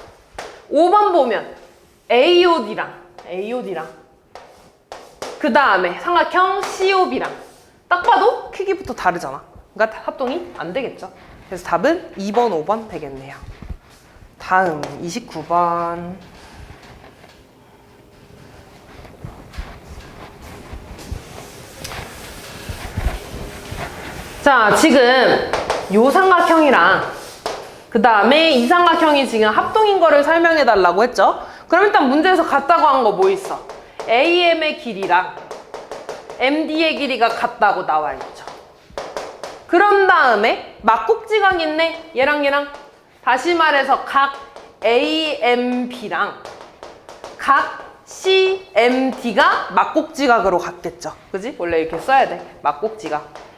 5번 보면 AOD랑 그 다음에 삼각형 COB랑 딱 봐도 크기부터 다르잖아. 그러니까 합동이 안 되겠죠. 그래서 답은 2번, 5번 되겠네요. 다음 29번. 자, 지금 요 삼각형이랑 그 다음에 이 삼각형이 지금 합동인 거를 설명해 달라고 했죠. 그럼 일단 문제에서 같다고 한 거 뭐 있어? AM의 길이랑 MD의 길이가 같다고 나와 있죠. 그런 다음에 막곡지각 있네. 얘랑 다시 말해서 각 AMB랑 각 CMD가 막곡지각으로 같겠죠. 그지? 원래 이렇게 써야 돼. 막곡지각.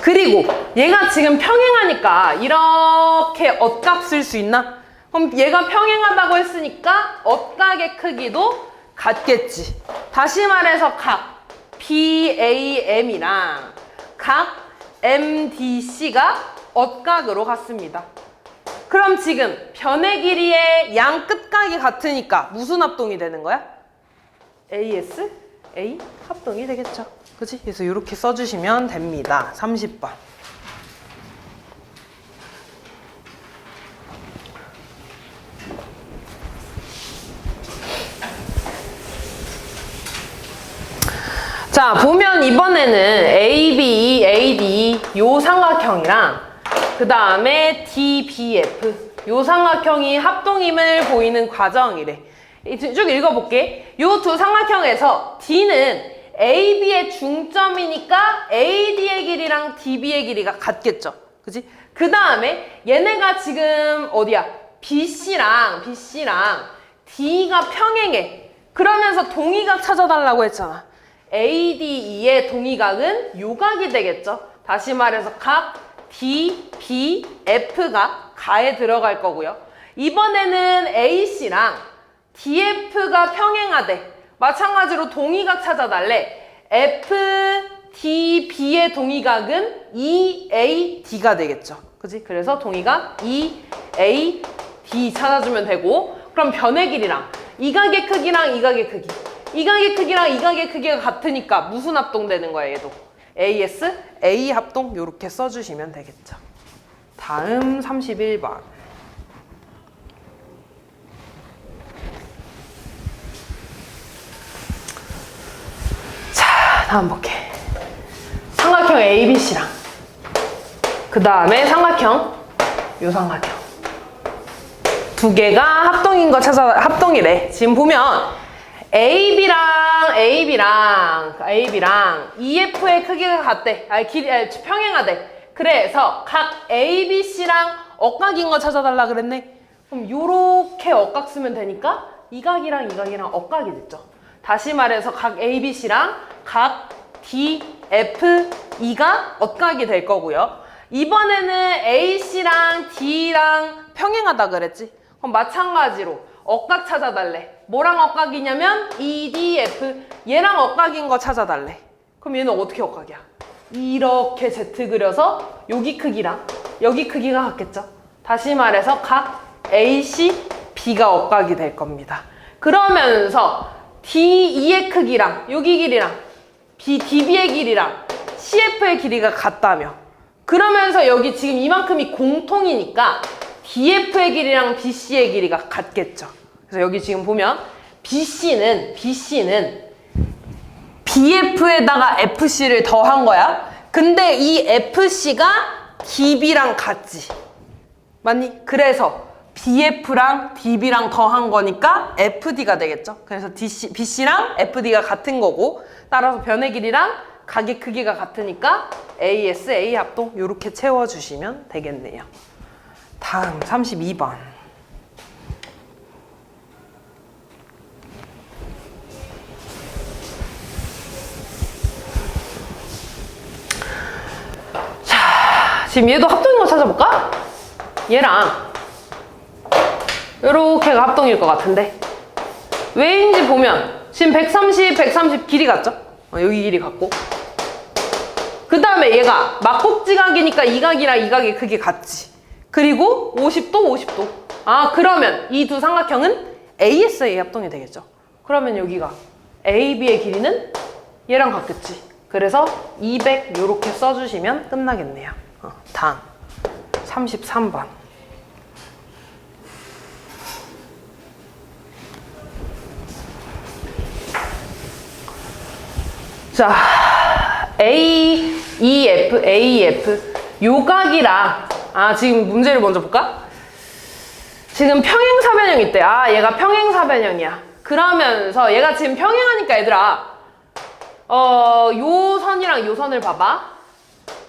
그리고 얘가 지금 평행하니까 이렇게 엇각 쓸 수 있나? 그럼 얘가 평행하다고 했으니까 엇각의 크기도 같겠지. 다시 말해서 각 BAM이랑 각 MDC가 엇각으로 같습니다. 그럼 지금 변의 길이의 양 끝각이 같으니까 무슨 합동이 되는 거야? AS, A 합동이 되겠죠. 그치? 그래서 이렇게 써주시면 됩니다. 30번. 자, 보면 이번에는 AB, AD 요 삼각형이랑 그 다음에 DBF 요 삼각형이 합동임을 보이는 과정이래. 쭉 읽어볼게. 요 두 삼각형에서 D는 AB의 중점이니까 AD의 길이랑 DB의 길이가 같겠죠. 그치? 그 다음에 얘네가 지금 어디야? BC랑 D가 평행해. 그러면서 동의각 찾아달라고 했잖아. ADE의 동의각은 요각이 되겠죠. 다시 말해서 각 DBF가 가에 들어갈 거고요. 이번에는 AC랑 DF가 평행하대. 마찬가지로 동의각 찾아달래. FDB의 동의각은 EAD가 되겠죠. 그치? 그래서 동의각 EAD 찾아주면 되고, 그럼 변의 길이랑 이 각의 크기랑 이 각의 크기, 이 각의 크기랑 이 각의 크기가 같으니까 무슨 합동되는 거야, 얘도? AS, A 합동 요렇게 써주시면 되겠죠. 다음 31번. 다음 볼게. 삼각형 ABC랑 그 다음에 삼각형 요 삼각형 두 개가 합동인 거 합동이래. 지금 보면 AB랑 EF의 크기가 같대. 평행하대. 그래서 각 ABC랑 엇각인 거 찾아달라 그랬네. 그럼 요렇게 엇각 쓰면 되니까 이 각이랑 엇각이 됐죠. 다시 말해서 각 ABC랑 각 DFE가 엇각이 될 거고요. 이번에는 AC랑 D랑 평행하다 그랬지? 그럼 마찬가지로 억각 찾아달래. 뭐랑 억각이냐면 EDF. 얘랑 억각인 거 찾아달래. 그럼 얘는 어떻게 억각이야? 이렇게 Z 그려서 여기 크기랑 여기 크기가 같겠죠? 다시 말해서 각 AC, B가 억각이 될 겁니다. 그러면서 D2의 크기랑 여기 길이랑 DB의 길이랑 CF의 길이가 같다며. 그러면서 여기 지금 이만큼이 공통이니까 DF의 길이랑 BC의 길이가 같겠죠. 그래서 여기 지금 보면 BC는 BF에다가 FC를 더한 거야. 근데 이 FC가 DB랑 같지. 맞니? 그래서 BF랑 DB랑 더한 거니까 FD가 되겠죠. 그래서 BC랑 FD가 같은 거고, 따라서 변의 길이랑 각의 크기가 같으니까 AS, A 합동 이렇게 채워주시면 되겠네요. 다음 32번. 자, 지금 얘도 합동인 거 찾아볼까? 얘랑 이렇게가 합동일 것 같은데 왜인지 보면 지금 130 길이 같죠? 여기 길이 같고, 그 다음에 얘가 막곡지각이니까 이 각이랑 이 각의 크기 같지. 그리고 50도 50도. 아, 그러면 이 두 삼각형은 ASA 합동이 되겠죠. 그러면 여기가 AB의 길이는 얘랑 같겠지. 그래서 200 이렇게 써주시면 끝나겠네요. 다음 33번. 자, AEF, AEF 요각이랑 지금 문제를 먼저 볼까? 지금 평행사변형이 있대. 얘가 평행사변형이야. 그러면서 얘가 지금 평행하니까 얘들아 요 선이랑 요 선을 봐봐.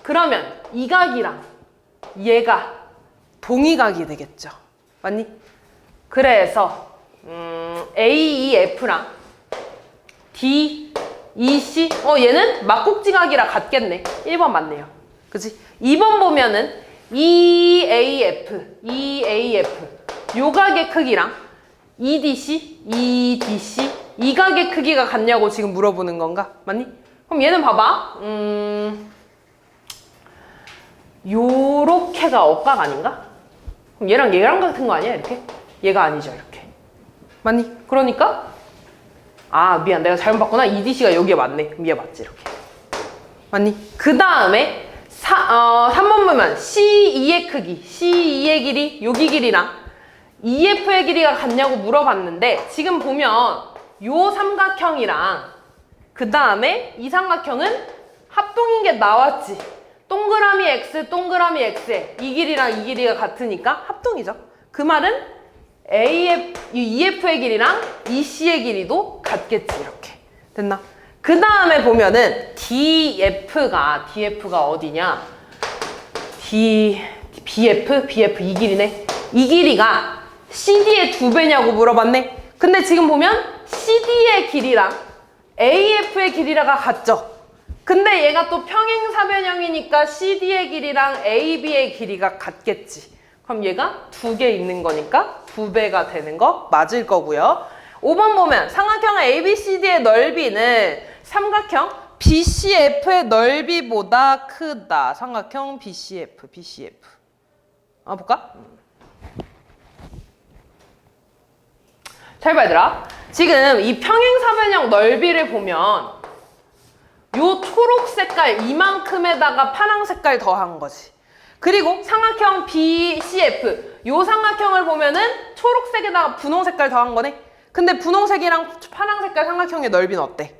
그러면 이 각이랑 얘가 동의각이 되겠죠. 맞니? 그래서 AEF랑 DEC 얘는 막곡지각이라 같겠네. 1번 맞네요. 그치? 2번 보면은 EAF 요 각의 크기랑 EDC 이 각의 크기가 같냐고 지금 물어보는 건가? 맞니? 그럼 얘는 봐봐. 요렇게가 억각 아닌가? 그럼 얘랑 같은 거 아니야? 이렇게? 얘가 아니죠. 이렇게. 맞니? 그러니까 미안, 내가 잘못 봤구나. EDC가 여기에 맞네. 그럼 얘 맞지, 이렇게. 맞니? 그 다음에 3번 보면 C2의 크기, C2의 길이, 여기 길이랑 EF의 길이가 같냐고 물어봤는데, 지금 보면 요 삼각형이랑 그 다음에 이 삼각형은 합동인 게 나왔지. 동그라미 X, 동그라미 X에 이 길이랑 이 길이가 같으니까 합동이죠. 그 말은 EF의 길이랑 EC의 길이도 같겠지. 이렇게 됐나? 그 다음에 보면은 DF가 어디냐? BF 이 길이네. 이 길이가 CD의 2배냐고 물어봤네. 근데 지금 보면 CD의 길이랑 AF의 길이가 같죠? 근데 얘가 또 평행사변형이니까 CD의 길이랑 AB의 길이가 같겠지. 그럼 얘가 2개 있는 거니까 2배가 되는 거 맞을 거고요. 5번 보면 삼각형 ABCD의 넓이는 삼각형 BCF의 넓이보다 크다. 삼각형 BCF. 볼까? 잘 봐, 얘들아. 지금 이 평행사변형 넓이를 보면 요 초록 색깔 이만큼에다가 파랑 색깔 더한 거지. 그리고 삼각형 BCF 요 삼각형을 보면은 초록색에다가 분홍 색깔 더한 거네. 근데 분홍색이랑 파랑 색깔 삼각형의 넓이는 어때?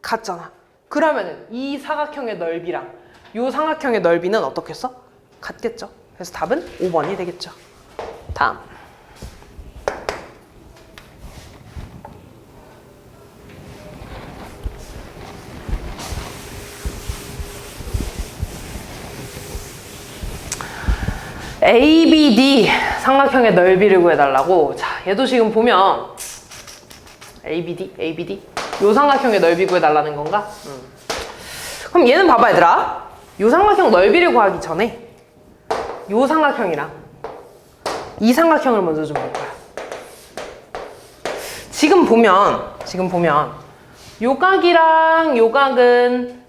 같잖아. 그러면은 이 사각형의 넓이랑 요 삼각형의 넓이는 어떻겠어? 같겠죠. 그래서 답은 5번이 되겠죠. 다음. ABD 삼각형의 넓이를 구해달라고. 자, 얘도 지금 보면 ABD 요 삼각형의 넓이 구해달라는 건가? 그럼 얘는 봐봐, 얘들아. 요 삼각형 넓이를 구하기 전에 요 삼각형이랑 이 삼각형을 먼저 좀 볼 거야. 지금 보면 요 각이랑 요 각은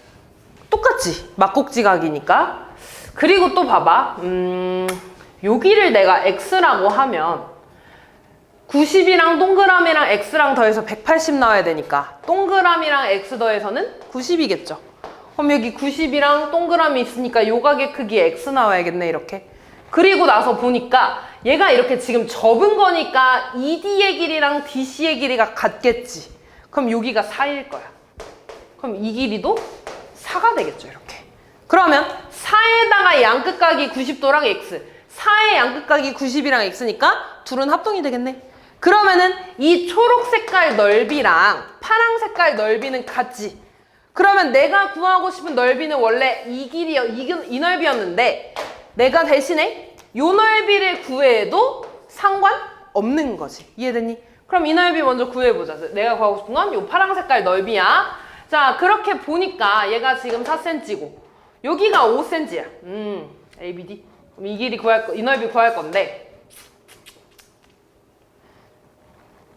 똑같지. 막곡지각이니까. 그리고 또 봐봐. 여기를 내가 x라고 하면 90이랑 동그라미랑 x랑 더해서 180 나와야 되니까 동그라미랑 x 더해서는 90이겠죠. 그럼 여기 90이랑 동그라미 있으니까 요 각의 크기 x 나와야겠네, 이렇게. 그리고 나서 보니까 얘가 이렇게 지금 접은 거니까 ED의 길이랑 DC의 길이가 같겠지. 그럼 여기가 4일 거야. 그럼 이 길이도 4가 되겠죠, 이렇게. 그러면 4에다가 양끝각이 90도랑 x, 4의 양끝각이 90이랑 x니까 둘은 합동이 되겠네. 그러면은 이 초록 색깔 넓이랑 파랑 색깔 넓이는 같지. 그러면 내가 구하고 싶은 넓이는 원래 이 넓이였는데 내가 대신에 요 넓이를 구해도 상관없는 거지. 이해됐니? 그럼 이 넓이 먼저 구해보자. 내가 구하고 싶은 건 요 파랑 색깔 넓이야. 자, 그렇게 보니까 얘가 지금 4cm고 여기가 5cm야. A, B, D. 그럼 이 넓이 구할 건데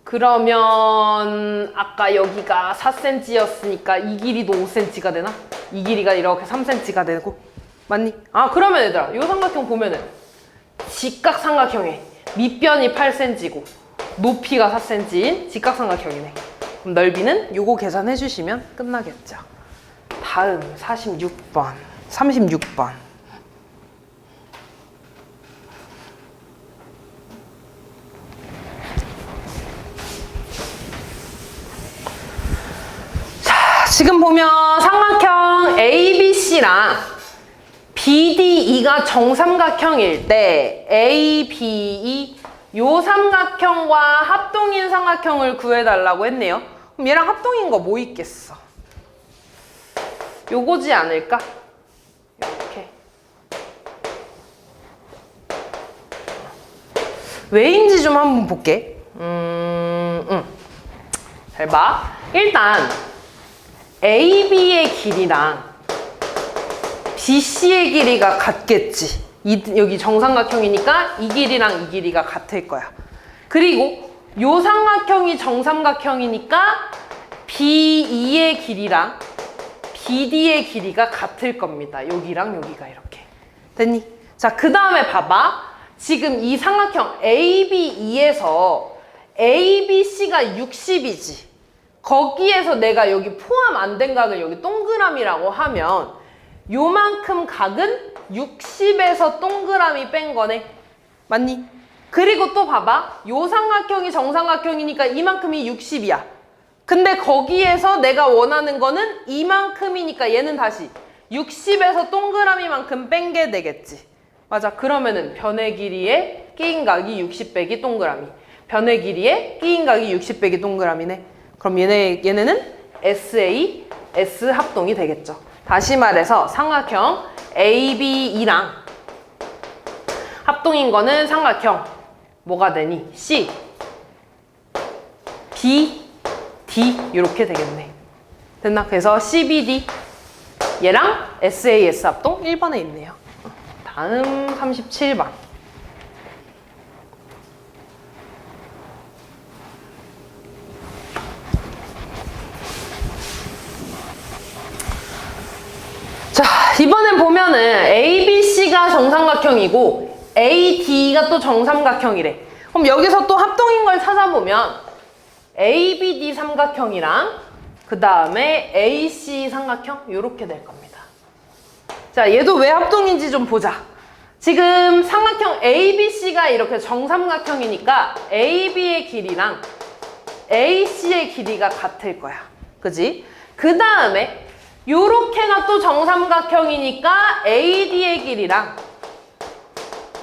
그러면 아까 여기가 4cm였으니까 이 길이도 5cm가 되나? 이 길이가 이렇게 3cm가 되고 맞니? 아, 그러면 얘들아 이 삼각형 보면은 직각삼각형에 밑변이 8cm고 높이가 4cm인 직각삼각형이네. 그럼 넓이는 요거 계산해 주시면 끝나겠죠. 다음 36번. 지금 보면 삼각형 ABC랑 BDE가 정삼각형일 때 ABE 요 삼각형과 합동인 삼각형을 구해달라고 했네요. 그럼 얘랑 합동인 거 뭐 있겠어? 요거지 않을까? 이렇게. 왜인지 좀 한번 볼게. 잘 봐. 일단 AB의 길이랑 BC의 길이가 같겠지. 여기 정삼각형이니까 이 길이랑 이 길이가 같을 거야. 그리고 요 삼각형이 정삼각형이니까 BE의 길이랑 BD의 길이가 같을 겁니다. 여기랑 여기가 이렇게. 됐니? 자, 그 다음에 봐봐. 지금 이 삼각형 ABE에서 ABC가 60이지. 거기에서 내가 여기 포함 안 된 각을 여기 동그라미라고 하면 요만큼 각은 60에서 동그라미 뺀 거네. 맞니? 그리고 또 봐봐. 요 삼각형이 정삼각형이니까 이만큼이 60이야. 근데 거기에서 내가 원하는 거는 이만큼이니까 얘는 다시 60에서 동그라미만큼 뺀 게 되겠지. 맞아. 그러면은 변의 길이에 끼인 각이 60 빼기 동그라미. 변의 길이에 끼인 각이 60 빼기 동그라미네. 그럼 얘네는 SA, S 합동이 되겠죠. 다시 말해서 삼각형 ABE랑 합동인 거는 삼각형 뭐가 되니? C, B, D 이렇게 되겠네. 됐나? 그래서 CBD 얘랑 SAS 합동 1번에 있네요. 다음 37번. 자, 이번엔 보면은 ABC가 정삼각형이고 AD가 또 정삼각형이래. 그럼 여기서 또 합동인 걸 찾아보면 ABD 삼각형이랑 그 다음에 AC 삼각형 이렇게 될 겁니다. 자, 얘도 왜 합동인지 좀 보자. 지금 삼각형 ABC가 이렇게 정삼각형이니까 AB의 길이랑 AC의 길이가 같을 거야. 그지? 그 다음에 요렇게가 또 정삼각형이니까 AD의 길이랑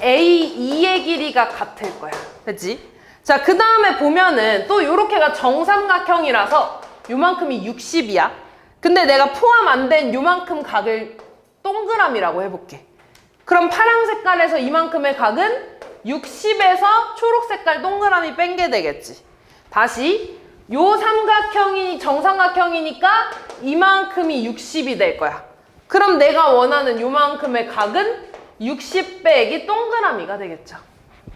AE의 길이가 같을 거야. 됐지? 자, 그 다음에 보면은 또 요렇게가 정삼각형이라서 요만큼이 60이야. 근데 내가 포함 안 된 요만큼 각을 동그라미라고 해볼게. 그럼 파랑 색깔에서 이만큼의 각은 60에서 초록 색깔 동그라미 뺀 게 되겠지. 다시 요 삼각형이 정삼각형이니까 이만큼이 60이 될 거야. 그럼 내가 원하는 요만큼의 각은 60 빼기 동그라미가 되겠죠.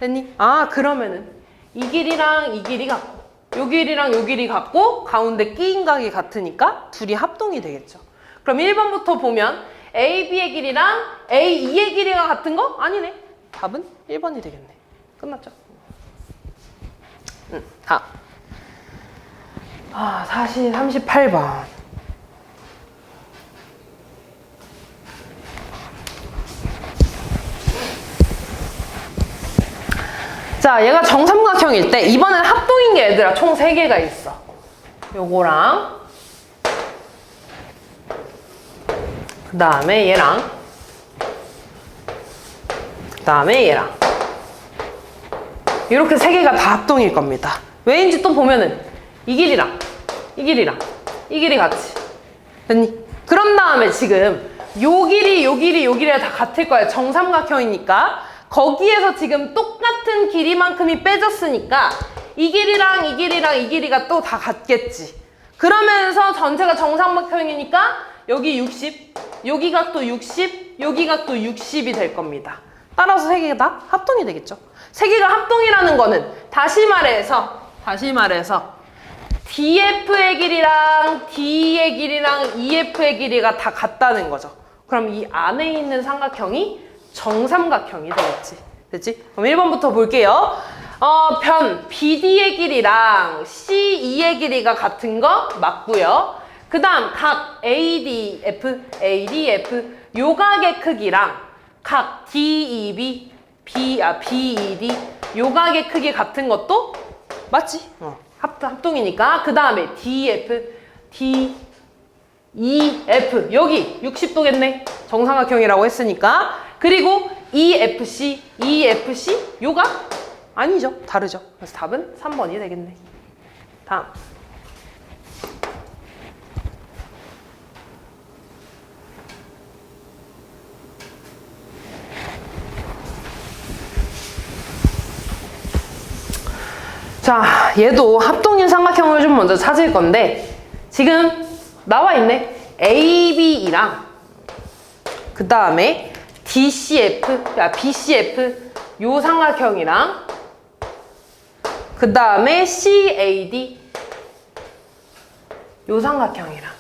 됐니? 아, 그러면은 이 길이랑 이 길이 같고 요 길이랑 요 길이 같고 가운데 끼인 각이 같으니까 둘이 합동이 되겠죠. 그럼 1번부터 보면 AB의 길이랑 AE의 길이가 같은 거? 아니네. 답은 1번이 되겠네. 끝났죠? 다음. 사실 38번. 자, 얘가 정삼각형일 때 이번엔 합동인 게 얘들아 총 3개가 있어. 요거랑 그 다음에 얘랑 그 다음에 얘랑 이렇게 3개가 다 합동일 겁니다. 왜인지 또 보면은 이 길이랑 이 길이랑 이 길이 같이 됐니? 그런 다음에 지금 요 길이 요 길이 요 길이가 다 같을 거야. 정삼각형이니까 거기에서 지금 똑같은 길이만큼이 빼졌으니까 이 길이랑 이 길이랑 이 길이가 또 다 같겠지. 그러면서 전체가 정삼각형이니까 여기 60, 여기 각도 60, 여기 각도 60이 될 겁니다. 따라서 3개가 다 합동이 되겠죠. 3개가 합동이라는 거는 다시 말해서 DF의 길이랑 D의 길이랑 EF의 길이가 다 같다는 거죠. 그럼 이 안에 있는 삼각형이 정삼각형이 되겠지. 됐지? 그럼 1번부터 볼게요. 변 BD의 길이랑 CE의 길이가 같은 거 맞고요. 그 다음 각 ADF 요 각의 크기랑 각 DEB BED 요 각의 크기 같은 것도 맞지? 합동이니까. 그 다음에 DF DEF 여기 60도겠네. 정삼각형이라고 했으니까. 그리고 EFC 요각? 아니죠. 다르죠. 그래서 답은 3번이 되겠네. 다음. 자, 얘도 합동인 삼각형을 좀 먼저 찾을 건데 지금 나와 있네. AB이랑 그 다음에 BCF 요 삼각형이랑 그 다음에 CAD 요 삼각형이랑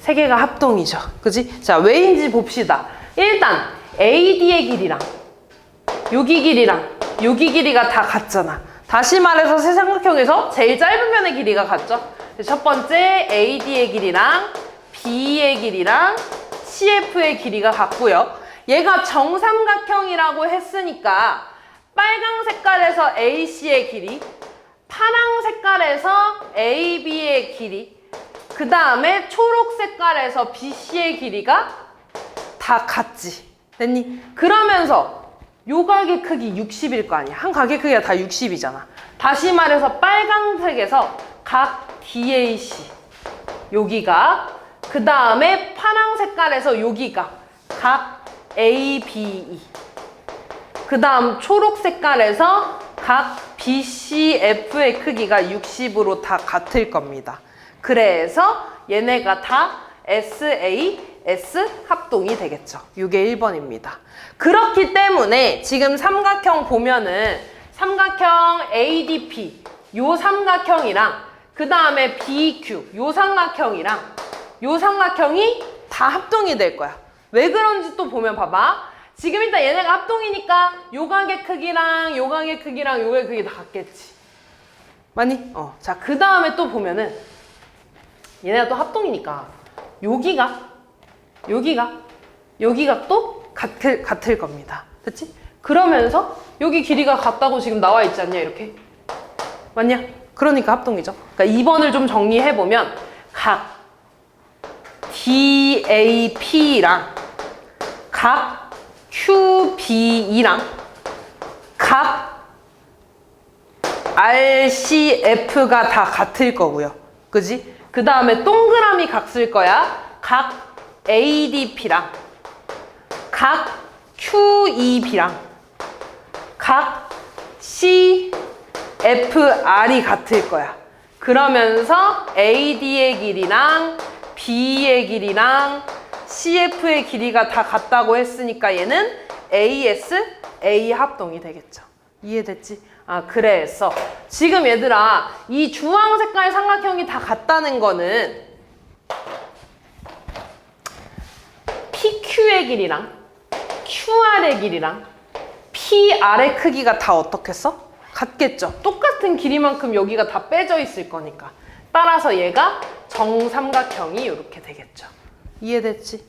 3개가 합동이죠. 그지? 자, 왜인지 봅시다. 일단 AD의 길이랑 여기 길이랑 여기 길이가 다 같잖아. 다시 말해서 세 삼각형에서 제일 짧은 면의 길이가 같죠? 첫 번째 AD의 길이랑 B의 길이랑 CF의 길이가 같고요. 얘가 정삼각형이라고 했으니까 빨강 색깔에서 AC의 길이, 파랑 색깔에서 AB의 길이, 그 다음에 초록 색깔에서 BC의 길이가 다 같지. 됐니? 그러면서 요 각의 크기 60일 거 아니야. 한 각의 크기가 다 60이잖아. 다시 말해서 빨간색에서 각 DAC 여기가, 그 다음에 파랑 색깔에서 여기가 각 ABE, 그 다음 초록 색깔에서 각 BCF의 크기가 60으로 다 같을 겁니다. 그래서 얘네가 다 SAS 합동이 되겠죠. 이게 1번입니다. 그렇기 때문에 지금 삼각형 보면은 삼각형 ADP 요 삼각형이랑 그 다음에 BQ 요 삼각형이랑 요 삼각형이 다 합동이 될 거야. 왜 그런지 또 보면 봐봐. 지금 일단 얘네가 합동이니까 요 각의 크기랑 요 각의 크기랑 요의 크기 다 같겠지. 맞니? 자, 그 다음에 또 보면은 얘네가 또 합동이니까 여기가 또 같을 겁니다. 됐지? 그러면서 여기 길이가 같다고 지금 나와 있지 않냐, 이렇게? 맞냐? 그러니까 합동이죠. 그러니까 2번을 좀 정리해보면 각 DAP랑 각 QBE랑 각 RCF가 다 같을 거고요. 그지? 그 다음에 동그라미 각 쓸 거야. 각 ADP랑 각 QEB랑 각 CFR이 같을 거야. 그러면서 AD의 길이랑 B의 길이랑 CF의 길이가 다 같다고 했으니까 얘는 AS, A 합동이 되겠죠. 이해됐지? 아, 그래서 지금 얘들아 이 주황 색깔 삼각형이 다 같다는 거는 PQ의 길이랑 QR의 길이랑 PR의 크기가 다 어떻겠어? 같겠죠? 똑같은 길이만큼 여기가 다 빼져 있을 거니까. 따라서 얘가 정삼각형이 이렇게 되겠죠. 이해됐지?